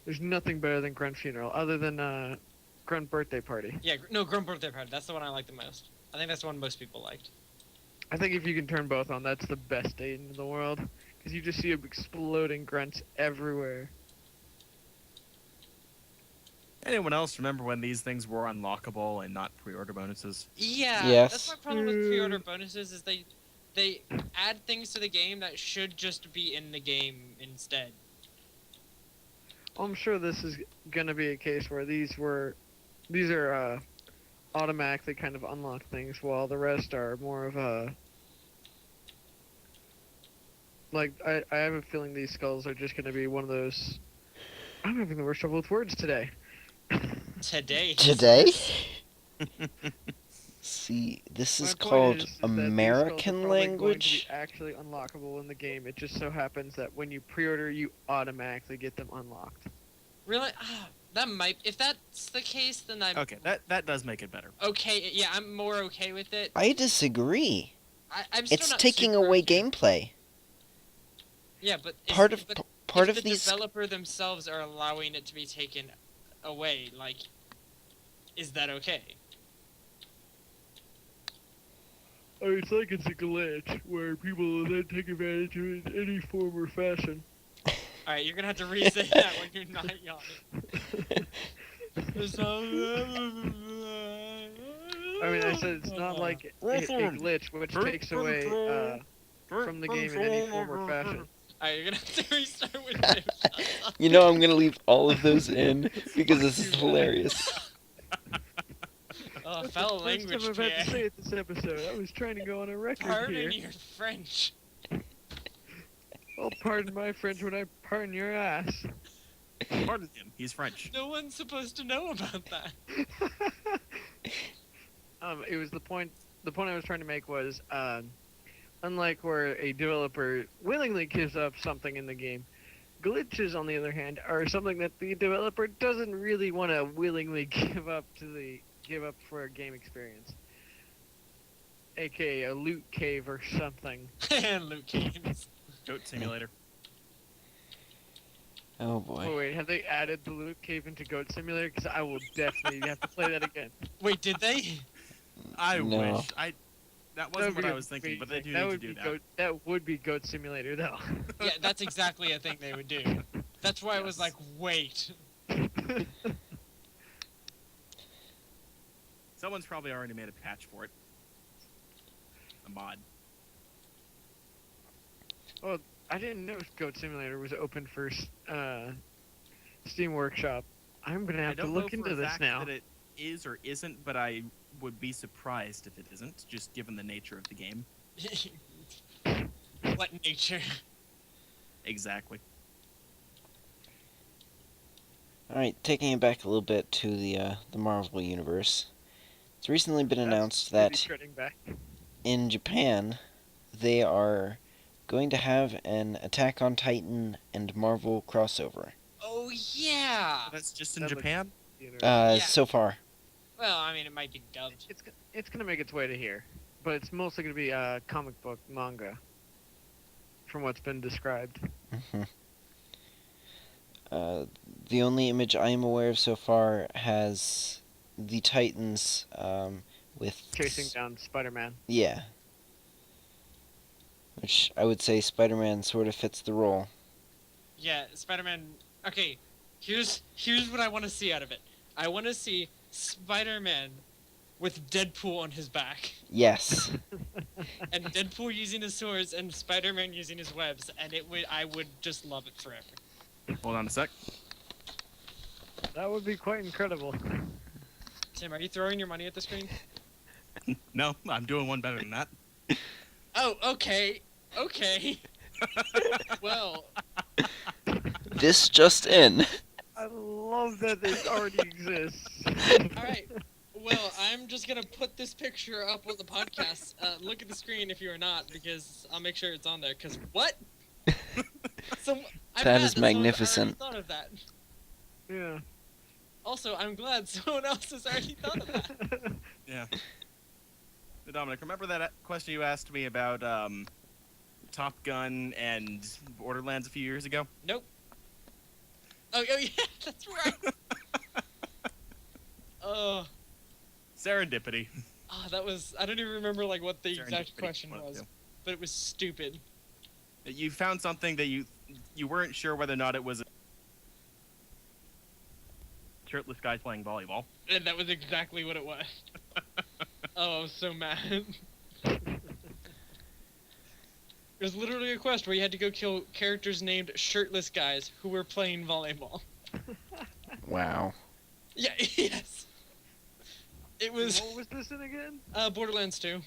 There's nothing better than Grunt Funeral, other than Grunt Birthday Party. Yeah, no, Grunt Birthday Party. That's the one I like the most. I think that's the one most people liked. I think if you can turn both on, that's the best date in the world. Because you just see exploding grunts everywhere. Anyone else remember when these things were unlockable and not pre-order bonuses? Yeah, Yes. that's my problem with pre-order bonuses is they add things to the game that should just be in the game instead. I'm sure this is gonna be a case where these are automatically kind of unlock things, while the rest are more of a like I have a feeling these skulls are just gonna be one of those. I'm having the worst trouble with words today. Today. Today? See, this My is point called is that these skulls are American probably going to be language. actually unlockable in the game. It just so happens that when you pre-order, you automatically get them unlocked. Really? Ah, that might. If that's the case, then I'm Okay, that does make it better. okay. Yeah, I'm more okay with it. I disagree. I'm still It's not taking super away okay. gameplay. Yeah, but Part of if the these. developer themselves are allowing it to be taken away, like, is that okay? It's like it's a glitch where people will then take advantage of it in any form or fashion. All right, you're gonna have to re-say that when you're not yawning. I mean, I said it's not like a glitch which takes away from the game in any form or fashion. Alright, you're gonna have to restart with Jim. You know, I'm gonna leave all of those in because this is hilarious. Oh, That's foul the first language, time I've had to Pierre. say it this episode. I was trying to go on a record Pardon here. your French. Well, pardon my French when I pardon your ass. Pardon him. He's French. No one's supposed to know about that. It was the point. The point I was trying to make was, unlike where a developer willingly gives up something in the game, glitches, on the other hand, are something that the developer doesn't really want to willingly give up for a game experience, aka a loot cave or something. Luke Games. Goat Simulator. Oh boy. Oh wait, have they added the loot cave into Goat Simulator? Because I will definitely have to play that again. Wait, did they? I No. wish. That wasn't what I was thinking, but they do need to do that. That would be Goat Simulator, though. Yeah, that's exactly a thing they would do. That's why I was like, wait. Someone's probably already made a patch for it. A mod. I didn't know Goat Simulator was open for Steam Workshop. I'm gonna I have to don't look know for into a this fact now. that it is or isn't, but I would be surprised if it isn't, just given the nature of the game. What nature? Exactly. Alright, taking it back a little bit to the Marvel Universe. It's recently been announced Really that treading back. in Japan, they are going to have an Attack on Titan and Marvel crossover. Oh, yeah! That's just in That looks- Japan? Yeah. So far. Well, I mean, it might be dubbed. It's gonna make its way to here, but it's mostly gonna be comic book manga, from what's been described. hmm The only image I am aware of so far has the Titans with... Chasing down Spider-Man. Yeah. Which I would say Spider-Man sort of fits the role. Yeah, Spider-Man. Okay, here's what I want to see out of it. I want to see Spider-Man with Deadpool on his back, Yes. and Deadpool using his swords, and Spider-Man using his webs, and I would just love it forever. Hold on a sec. That would be quite incredible. Tim, are you throwing your money at the screen? No, I'm doing one better than that. Oh, okay, okay. Well, This just in. I love that this already exists. all right. Well, I'm just gonna put this picture up on the podcast. Look at the screen if you are not, because I'll make sure it's on there. Cause what? I'm That mad is someone's already magnificent. Thought of that. Yeah. Also, I'm glad someone else has already thought of that. Yeah. So Dominic, remember that question you asked me about Top Gun and Borderlands a few years ago? Nope. Oh yeah, that's right. Oh, Serendipity. that was. I don't even remember like what the exact Serendipity question was, was, too. but it was stupid. You found something that you weren't sure whether or not it was a shirtless guy playing volleyball. And that was exactly what it was. Oh, I was so mad. It was literally a quest where you had to go kill characters named shirtless guys who were playing volleyball. Wow. Yeah, yes. It was What was this in again? Borderlands 2.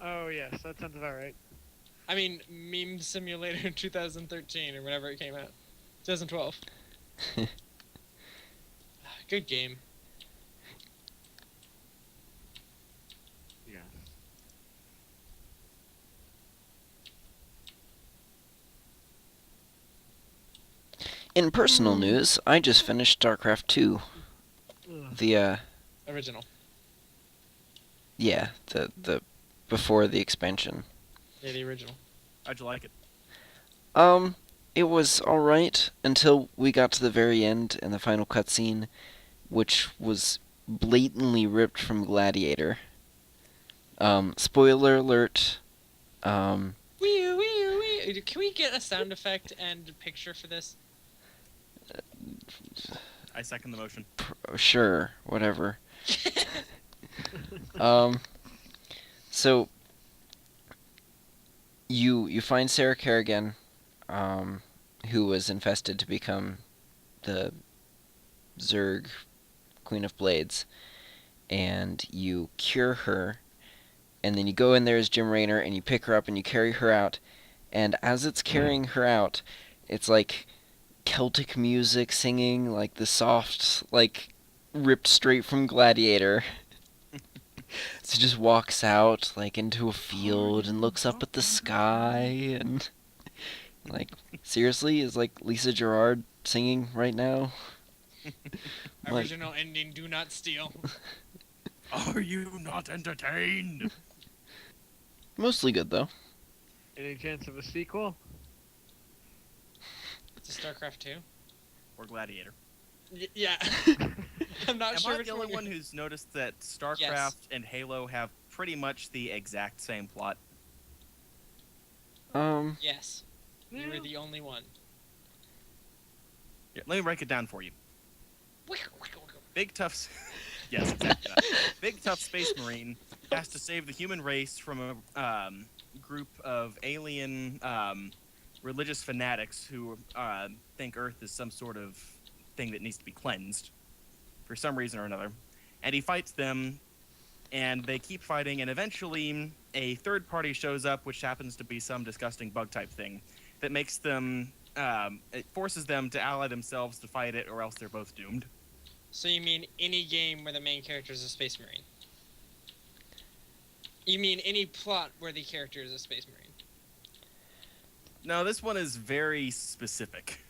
Oh yes, that sounds about right. I mean, Meme Simulator in 2013 or whenever it came out. 2012. Good game. In personal news, I just finished StarCraft 2. Ugh. The Original. the before the expansion. Yeah, the original. How'd you like it? It was alright until we got to the very end and the final cutscene, which was blatantly ripped from Gladiator. Spoiler alert. Wee wee wee. Can we get a sound effect and picture for this? I second the motion. Sure, whatever. So you find Sarah Kerrigan, who was infested to become the Zerg Queen of Blades, and you cure her, and then you go in there as Jim Raynor, and you pick her up and you carry her out, and as it's carrying her out, it's like Celtic music singing, like the soft, like ripped straight from Gladiator. So just walks out like into a field and looks up at the sky and like seriously, is like Lisa Gerrard singing right now? Like, Original ending. Do not steal. Are you not entertained? mostly good though. Any chance of a sequel? It's a StarCraft 2. Or Gladiator? Yeah. I'm not Am sure I which the only one. one who's noticed that StarCraft Yes. and Halo have pretty much the exact same plot? Yes. You were the only one. Yeah, let me break it down for you. Big tough, yes, exactly. Big tough space marine has to save the human race from a group of alien religious fanatics who think Earth is some sort of thing that needs to be cleansed for some reason or another. And he fights them, and they keep fighting, and eventually a third party shows up, which happens to be some disgusting bug type thing that makes them. It forces them to ally themselves to fight it, or else they're both doomed. So you mean any game where the main character is a space marine? You mean any plot where the character is a space marine? No, this one is very specific.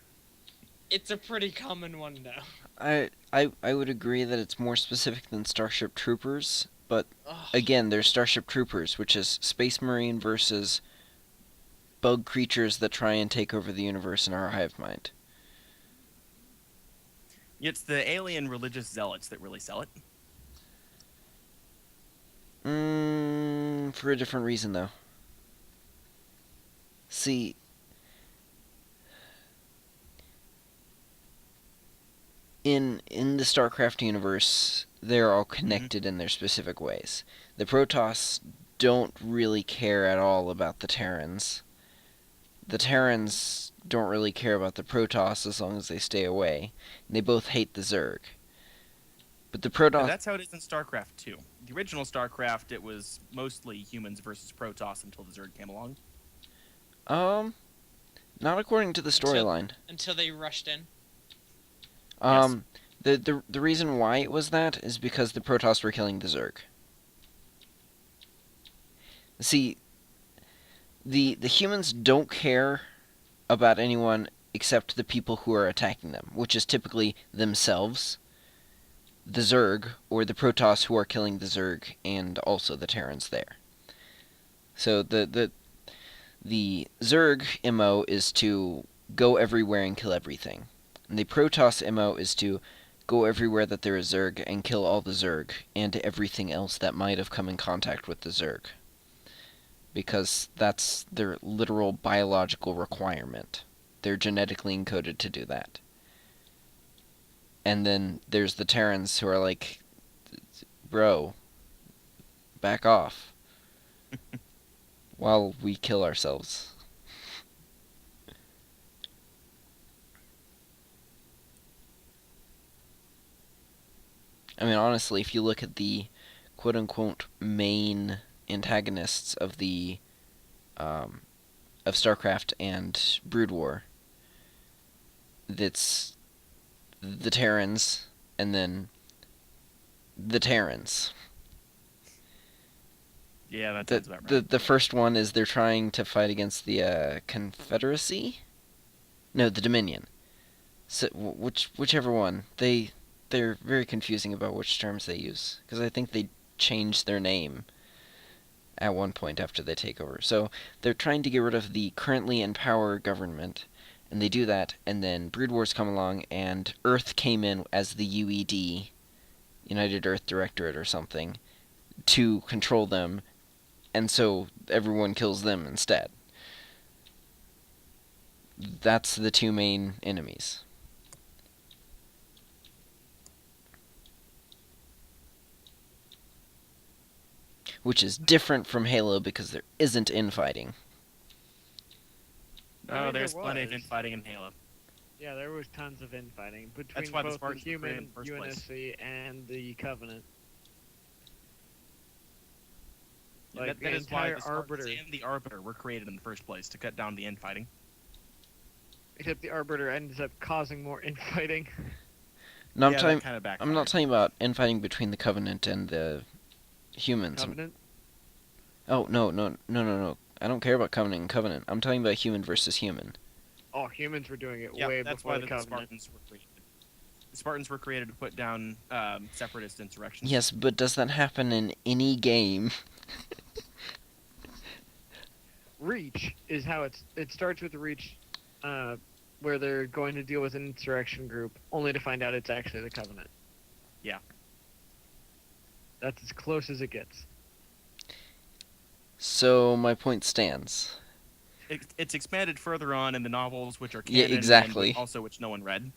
It's a pretty common one, though. I would agree that it's more specific than Starship Troopers, but Ugh. again, there's Starship Troopers, which is Space Marine versus bug creatures that try and take over the universe in our hive mind. It's the alien religious zealots that really sell it. For a different reason, though. See, in the StarCraft universe, they're all connected in their specific ways. The Protoss don't really care at all about the Terrans. The Terrans don't really care about the Protoss as long as they stay away. And they both hate the Zerg. But the And Protoss... that's how it is in StarCraft 2. The original StarCraft, it was mostly humans versus Protoss until the Zerg came along. Not according to the storyline. Until they rushed in. The reason why it was that is because the Protoss were killing the Zerg. See, the humans don't care about anyone except the people who are attacking them, which is typically themselves, the Zerg, or the Protoss who are killing the Zerg, and also the Terrans there. So the Zerg MO is to go everywhere and kill everything. And the Protoss MO is to go everywhere that there is Zerg and kill all the Zerg and everything else that might have come in contact with the Zerg. Because that's their literal biological requirement. They're genetically encoded to do that. And then there's the Terrans who are like, bro, back off. While we kill ourselves. I mean, honestly, if you look at the quote-unquote main antagonists of the of StarCraft and Brood War, that's the Terrans and then the Terrans. Yeah, that sounds about right. The first one is they're trying to fight against the Confederacy? No, the Dominion. So, whichever one. They're very confusing about which terms they use, because I think they changed their name at one point after they take over. So they're trying to get rid of the currently in power government, and they do that, and then Brood Wars come along, and Earth came in as the UED, United Earth Directorate or something, to control them, and so everyone kills them instead. That's the two main enemies. Which is different from Halo because there isn't infighting. I Oh, mean, there's there plenty of was. infighting in Halo. Yeah, there was tons of infighting between why the both the Spartans were created in human the first place. UNSC and the Covenant. Yeah, Like, that the is why entire the Spartans Arbiter. and the Arbiter were created in the first place, to cut down the infighting. Except the Arbiter ends up causing more infighting. No, I'm Yeah, talking. that kind of backfired. I'm not talking about infighting between the Covenant and the humans. Covenant? Oh no! I don't care about Covenant and Covenant. I'm talking about human versus human. Oh, humans were doing it Yeah, way that's before why the the Covenant. Spartans were created. The Spartans were created to put down separatist insurrections. Yes, but does that happen in any game? Reach is how it starts with the Reach, where they're going to deal with an insurrection group, only to find out it's actually the Covenant. Yeah. That's as close as it gets. So my point stands. It's expanded further on in the novels, which are Yeah, canon, exactly. and also which no one read.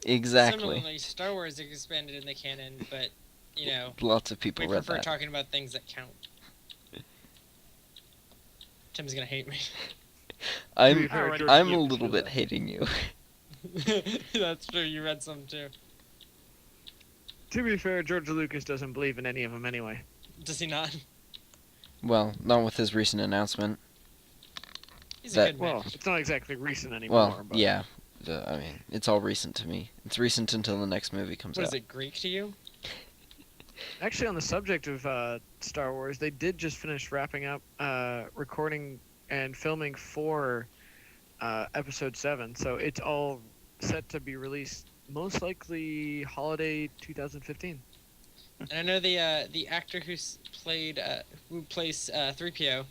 Exactly. Similarly, Star Wars expanded in the canon, but you know, Lots of people we read prefer that. talking about things that count. Tim's gonna hate me. To be I'm fair, Alrighty. George I'm a Lucas little did bit that. hating you. That's true. You read some too. To be fair, George Lucas doesn't believe in any of them anyway. Does he not? Well, not with his recent announcement. He's That- a good man. Well, it's not exactly recent anymore. Well, but yeah. I mean, it's all recent to me. It's recent until the next movie comes What out. is it, Greek to you? Actually, on the subject of Star Wars, they did just finish wrapping up recording and filming for Episode 7, so it's all set to be released most likely holiday 2015. And I know the actor who plays 3PO,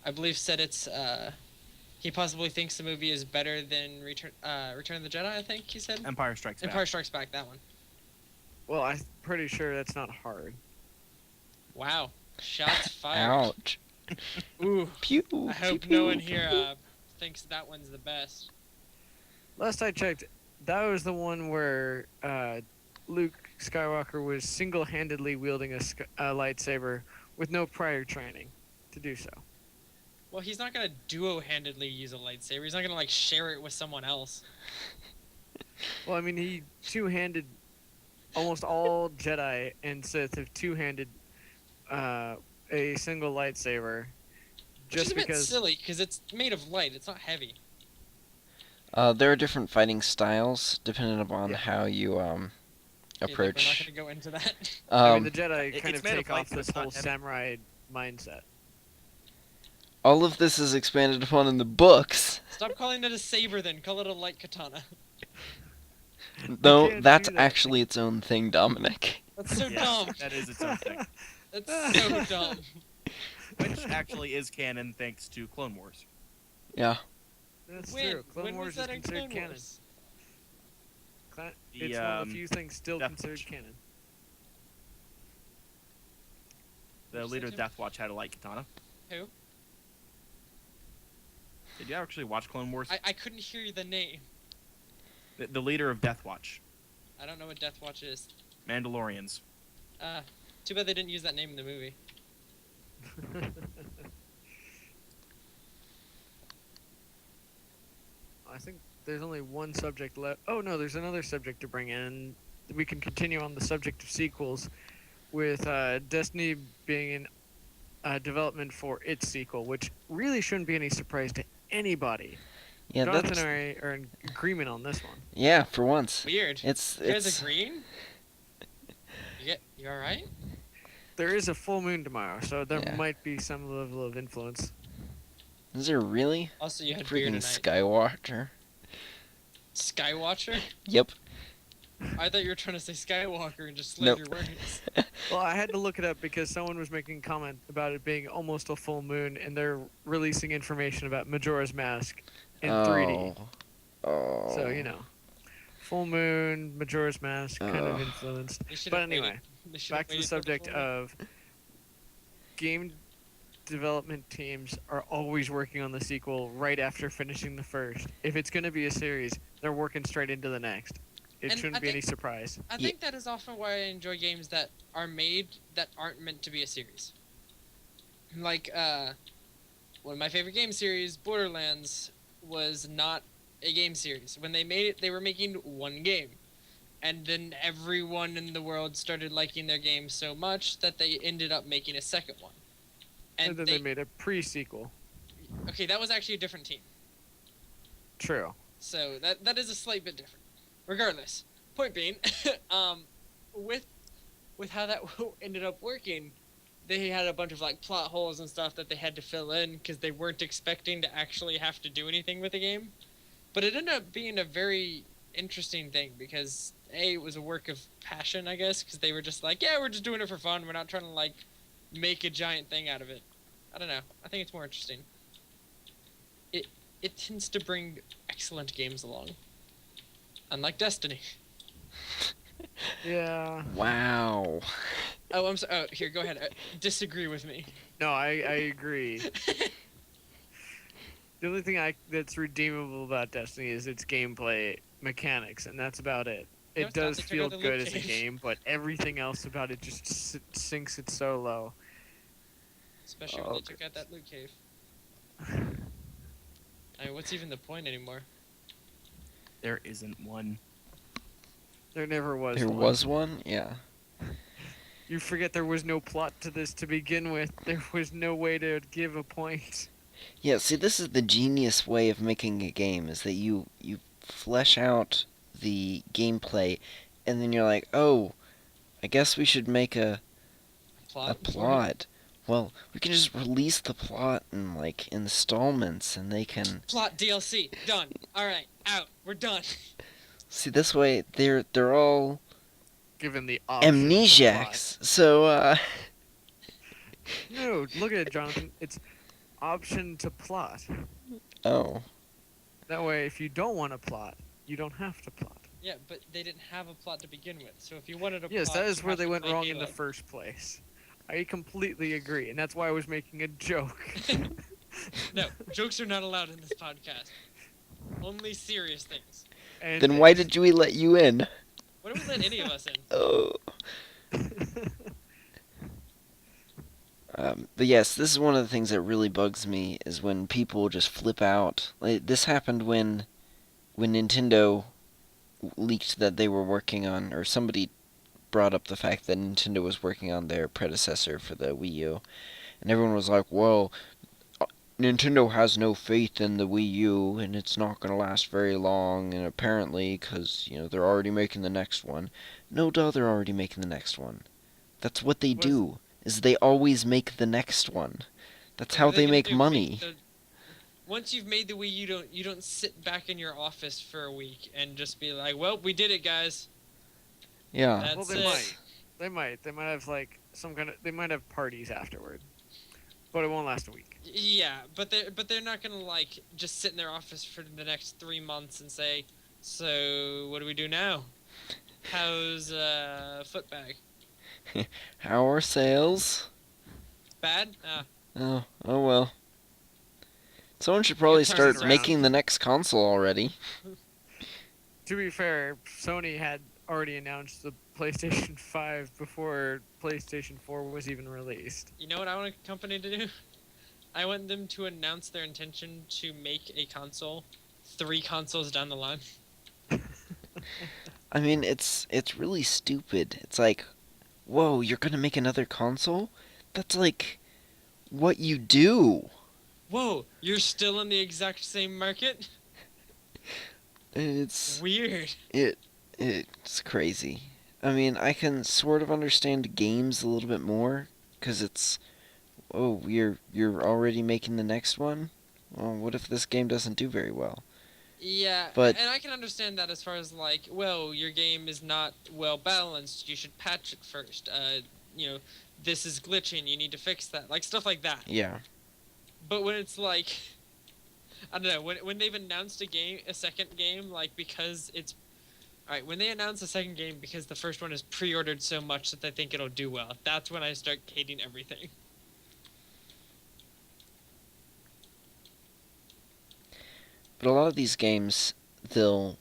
I believe said it's he possibly thinks the movie is better than Return of the Jedi. I think he said. Empire Strikes Back. Empire Strikes Back. That one. Well, I'm pretty sure that's not hard. Wow. Shots fired. Ouch. Ooh. Pew. I hope pew, no one pew. here thinks that one's the best. Last I checked, that was the one where Luke Skywalker was single-handedly wielding a lightsaber with no prior training to do so. Well, he's not gonna duo-handedly use a lightsaber. He's not gonna like share it with someone else. Well, I mean, he two-handed. Almost all Jedi and Sith have two-handed a single lightsaber, Which is just a bit because. silly because it's made of light. It's not heavy. There are different fighting styles depending upon Yeah. how you Okay, look, we're not approach. gonna go into that. I mean, the Jedi it- kind it's of made of take light, off but this it's not whole heavy. samurai mindset. All of this is expanded upon in the books. Stop calling it a saber, then call it a light katana. No, can't that's do that. actually its own thing, Dominic. That's so Yes, dumb. that is its own thing. That's so dumb. Which actually is canon thanks to Clone Wars. Yeah. That's When? true. Clone When Wars was is that in considered Clone canon. Wars? The, It's one of the few things still Death considered Watch. canon. The What'd you leader say, of Tim? Death Watch had a light katana. Who? Did you actually watch Clone Wars? I couldn't hear the name. The leader of Death Watch. I don't know what Death Watch is. Mandalorians. Too bad they didn't use that name in the movie. I think there's only one subject left. Oh no, there's another subject to bring in. We can continue on the subject of sequels, with Destiny being in development for its sequel, which really shouldn't be any surprise to anybody. Yeah, Jonathan that's and I are in agreement on this one. yeah, for once. Weird. It's You guys it's agreeing? You alright? There is a full moon tomorrow, so there Yeah. might be some level of influence. is there really? Also, you had beer Freaking tonight. Skywatcher. Skywatcher? Yep. I thought you were trying to say Skywalker and just slid Nope. your words. Well, I had to look it up because someone was making a comment about it being almost a full moon, and they're releasing information about Majora's Mask in 3D. Oh. So, you know, full moon, Majora's Mask, kind of Ugh. influenced. They should But have anyway, back to the subject of game development teams are always working on the sequel right after finishing the first. If it's going to be a series, they're working straight into the next. It And shouldn't I be any think- surprise. I think that is often why I enjoy games that are made that aren't meant to be a series. Like, one of my favorite game series, Borderlands, was not a game series. When they made it, they were making one game. And then everyone in the world started liking their game so much that they ended up making a second one. And then they made a pre-sequel. Okay, that was actually a different team. True. So that is a slight bit different. Regardless, point being, with how that ended up working, they had a bunch of like plot holes and stuff that they had to fill in because they weren't expecting to actually have to do anything with the game. But it ended up being a very interesting thing because it was a work of passion, I guess, because they were just like, yeah, we're just doing it for fun. We're not trying to like make a giant thing out of it. I don't know. I think it's more interesting. It tends to bring excellent games along. Unlike Destiny. Yeah. Wow. Oh, I'm sorry. Oh, here, go ahead. Disagree with me. No, I agree. The only thing that's redeemable about Destiny is its gameplay mechanics, and that's about it. No, It it's not. does They took feel out the good loot as a cave. game, but everything else about it just sinks it so low. Especially when they took out that loot cave. I mean, what's even the point anymore? There isn't one. There never was There one. was one? Yeah. You forget there was no plot to this to begin with. There was no way to give a point. Yeah, see, this is the genius way of making a game, is that you flesh out the gameplay, and then you're like, oh, I guess we should make a Plot? plot. Well, we can just release the plot in, like, installments, and they can... Plot DLC. Done. Alright, out. We're done. See, this way, they're all Given the option. for amnesiacs, so, plot. No, look at it, Jonathan. It's option to plot. oh. That way, if you don't want to plot, you don't have to plot. Yeah, but they didn't have a plot to begin with. So if you wanted a Yes, plot, that is you where have they to went play wrong in the Halo. first place. I completely agree, and that's why I was making a joke. No, jokes are not allowed in this podcast. Only serious things. And Then why did we let you in? Why don't we let any of us in? Oh. But yes, this is one of the things that really bugs me, is when people just flip out. Like, this happened when Nintendo leaked that they were working on, or somebody brought up the fact that Nintendo was working on their predecessor for the Wii U. And everyone was like, well, Nintendo has no faith in the Wii U, and it's not going to last very long, and apparently, because, they're already making the next one. No, duh, they're already making the next one. That's what they do, is they always make the next one. That's how they make money. Once you've made the Wii, you don't sit back in your office for a week and just be like, well, we did it, guys. Yeah. That's well, they it. might. They might have like some kind of. They might have parties afterward, but it won't last a week. Yeah, but they're not gonna like just sit in their office for the next 3 months and say, so what do we do now? How's Footbag? How are sales? Bad? Oh well. Someone should probably turn it start around. making the next console already. To be fair, Sony had already announced the PlayStation 5 before PlayStation 4 was even released. You know what I want a company to do? I want them to announce their intention to make a console 3 consoles down the line. I mean, it's really stupid. It's like, whoa, you're gonna make another console? That's like what you do. Whoa, you're still in the exact same market? It's Weird. it's crazy. I mean, I can sort of understand games a little bit more, because it's, oh, you're already making the next one? Well, what if this game doesn't do very well? Yeah, But- and I can understand that as far as like, well, your game is not well balanced. You should patch it first. You know, this is glitching. You need to fix that. Like stuff like that. Yeah. But when it's like, I don't know, when they've announced a second game, like because it's, all right, when they announce a second game because the first one is pre-ordered so much that they think it'll do well, that's when I start hating everything. But a lot of these games, they'll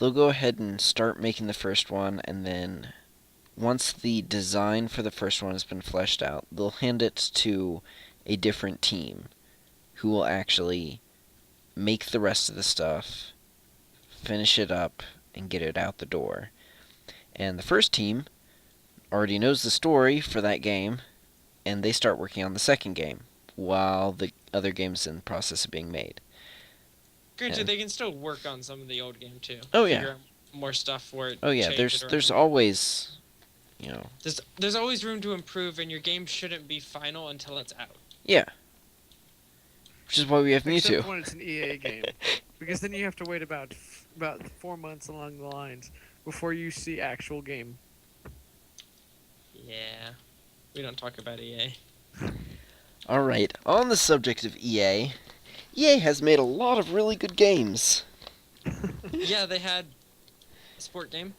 go ahead and start making the first one, and then once the design for the first one has been fleshed out, they'll hand it to a different team who will actually make the rest of the stuff, finish it up, and get it out the door. And the first team already knows the story for that game, and they start working on the second game while the other game's in the process of being made. Granted, And- they can still work on some of the old game too. Oh, yeah. Figure out more stuff for it. Oh yeah, change it there's around. always, you know, There's always room to improve, and your game shouldn't be final until it's out. yeah. Which is why we have Except Mewtwo. when it's an EA game, because then you have to wait about 4 months along the lines before you see actual game. Yeah, we don't talk about EA. Alright, on the subject of EA, EA has made a lot of really good games. Yeah, they had a sport game.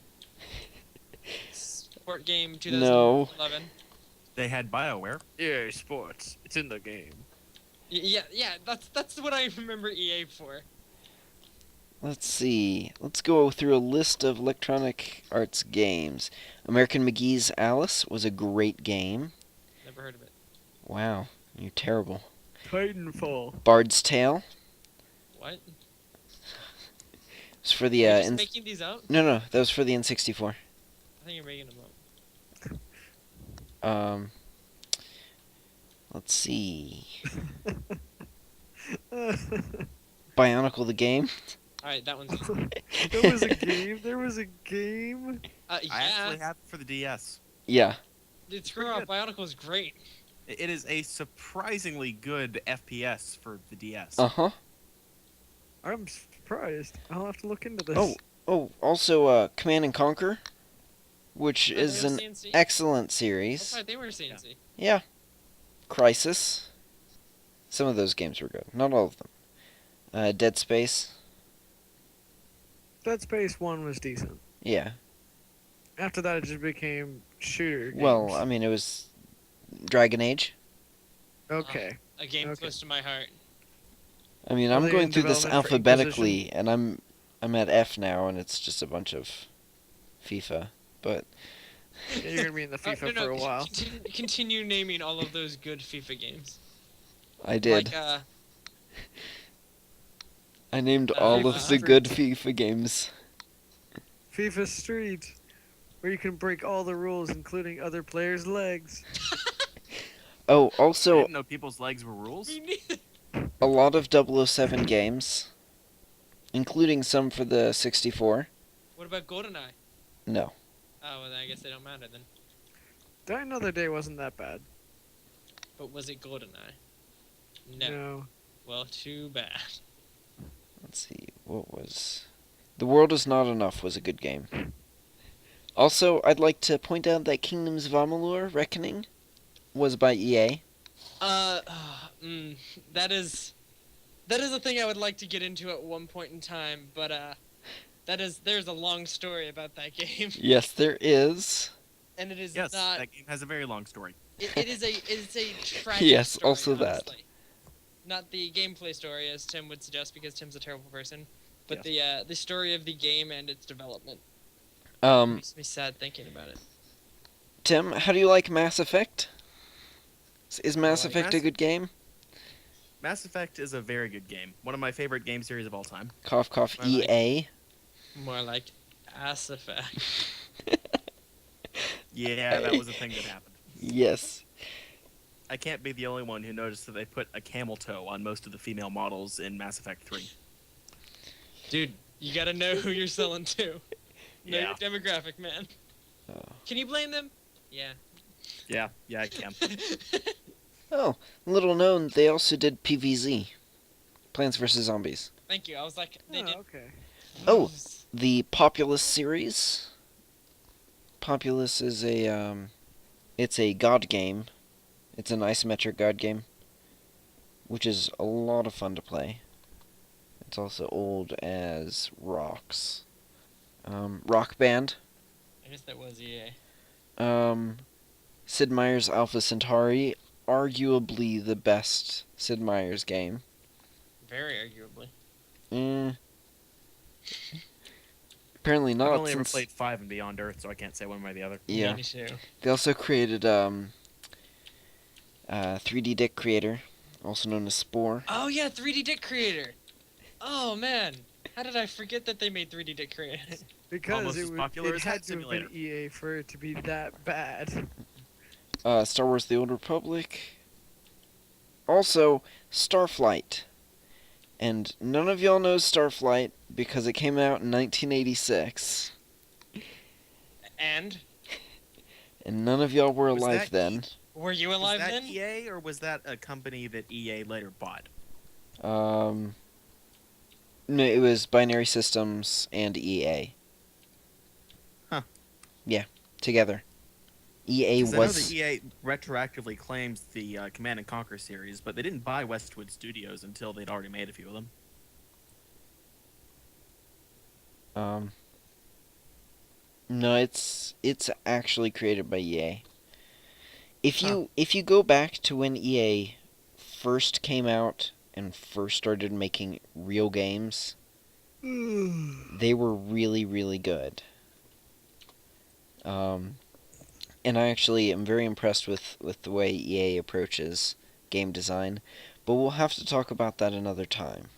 Sport game No. 2011. They had BioWare. EA Sports, it's in the game. Yeah, that's what I remember EA for. Let's see. Let's go through a list of Electronic Arts games. American McGee's Alice was a great game. Never heard of it. Wow, you're terrible. Titanfall. Bard's Tale What? was for the Are you just N- making these up? No, that was for the N64. I think you're making them up. Let's see. Bionicle the game. Alright, that one's. There was a game. There was a game. I Yeah, actually have it for the DS. Yeah. dude, screw off. Bionicle's great. It is a surprisingly good FPS for the DS. Uh-huh. I'm surprised. I'll have to look into this. Oh, also Command and Conquer, which They is were an CNC. excellent That's series. right, they were CNC. Yeah. Crisis. Some of those games were good. Not all of them. Dead Space. Dead Space 1 was decent. Yeah. After that, it just became shooter games. Well, I mean, it was Dragon Age. Okay. A game Okay. close to my heart. I mean, Are I'm they going in through this development for alphabetically, and I'm at F now, and it's just a bunch of FIFA. But Yeah, you're gonna be in the FIFA no, for a while. Continue naming all of those good FIFA games. I did. Like, I named all of FIFA the good Street. FIFA games. FIFA Street, where you can break all the rules, including other players' legs. Oh, I also didn't know people's legs were rules. me neither. a lot of 007 games, including some for the 64. What about GoldenEye? No. Oh, well, then I guess they don't matter then. Die Another Day wasn't that bad. But was it GoldenEye? No. No. Well, too bad. Let's see, what was... The World Is Not Enough was a good game. Also, I'd like to point out that Kingdoms of Amalur Reckoning was by E EA. That is a thing I would like to get into at one point in time, but there's a long story about that game, Yes, there is. and it is Yes, not. that game has a very long story. It is a tragic Yes, story, also that. honestly. Not the gameplay story, as Tim would suggest, because Tim's a terrible person, but the story of the game and its development. Makes me sad thinking about it. Tim, how do you like Mass Effect? Is Mass like Effect a Mass- good game? Mass Effect is a very good game. One of my favorite game series of all time. Cough, cough, I like- EA. More like Ass Effect. Yeah, that was a thing that happened. Yes. I can't be the only one who noticed that they put a camel toe on most of the female models in Mass Effect 3. Dude, you gotta know who you're selling to. Know Yeah. your demographic, man. Oh. Can you blame them? Yeah. Yeah, I can. Oh, little known, they also did PvZ. Plants vs. Zombies. Thank you. I was like, they did. okay. Oh. The Populous series. Populous is it's a god game. It's an isometric god game, which is a lot of fun to play. It's also old as rocks. Rock Band. I guess that was EA. Sid Meier's Alpha Centauri, arguably the best Sid Meier's game. Very arguably. Apparently not. I've only ever since- played 5 and Beyond Earth, so I can't say one way or the other. Yeah. Me too. They also created 3D Dick Creator, also known as Spore. Oh yeah, 3D Dick Creator. Oh man, how did I forget that they made 3D Dick Creator? Because Almost as popular it as had Hat to have been Simulator. EA for it to be that bad. Star Wars: The Old Republic. Also, Starflight. And none of y'all knows Starflight because it came out in 1986. And And none of y'all were Was alive that then. were you Was alive that then? EA, or was that a company that EA later bought? No, it was Binary Systems and EA. Huh. Yeah, together. EA 'Cause I know was. that EA retroactively claims the Command and Conquer series, but they didn't buy Westwood Studios until they'd already made a few of them. No, it's actually created by EA. If you go back to when EA first came out and first started making real games, they were really, really good. And I actually am very impressed with the way EA approaches game design, but we'll have to talk about that another time.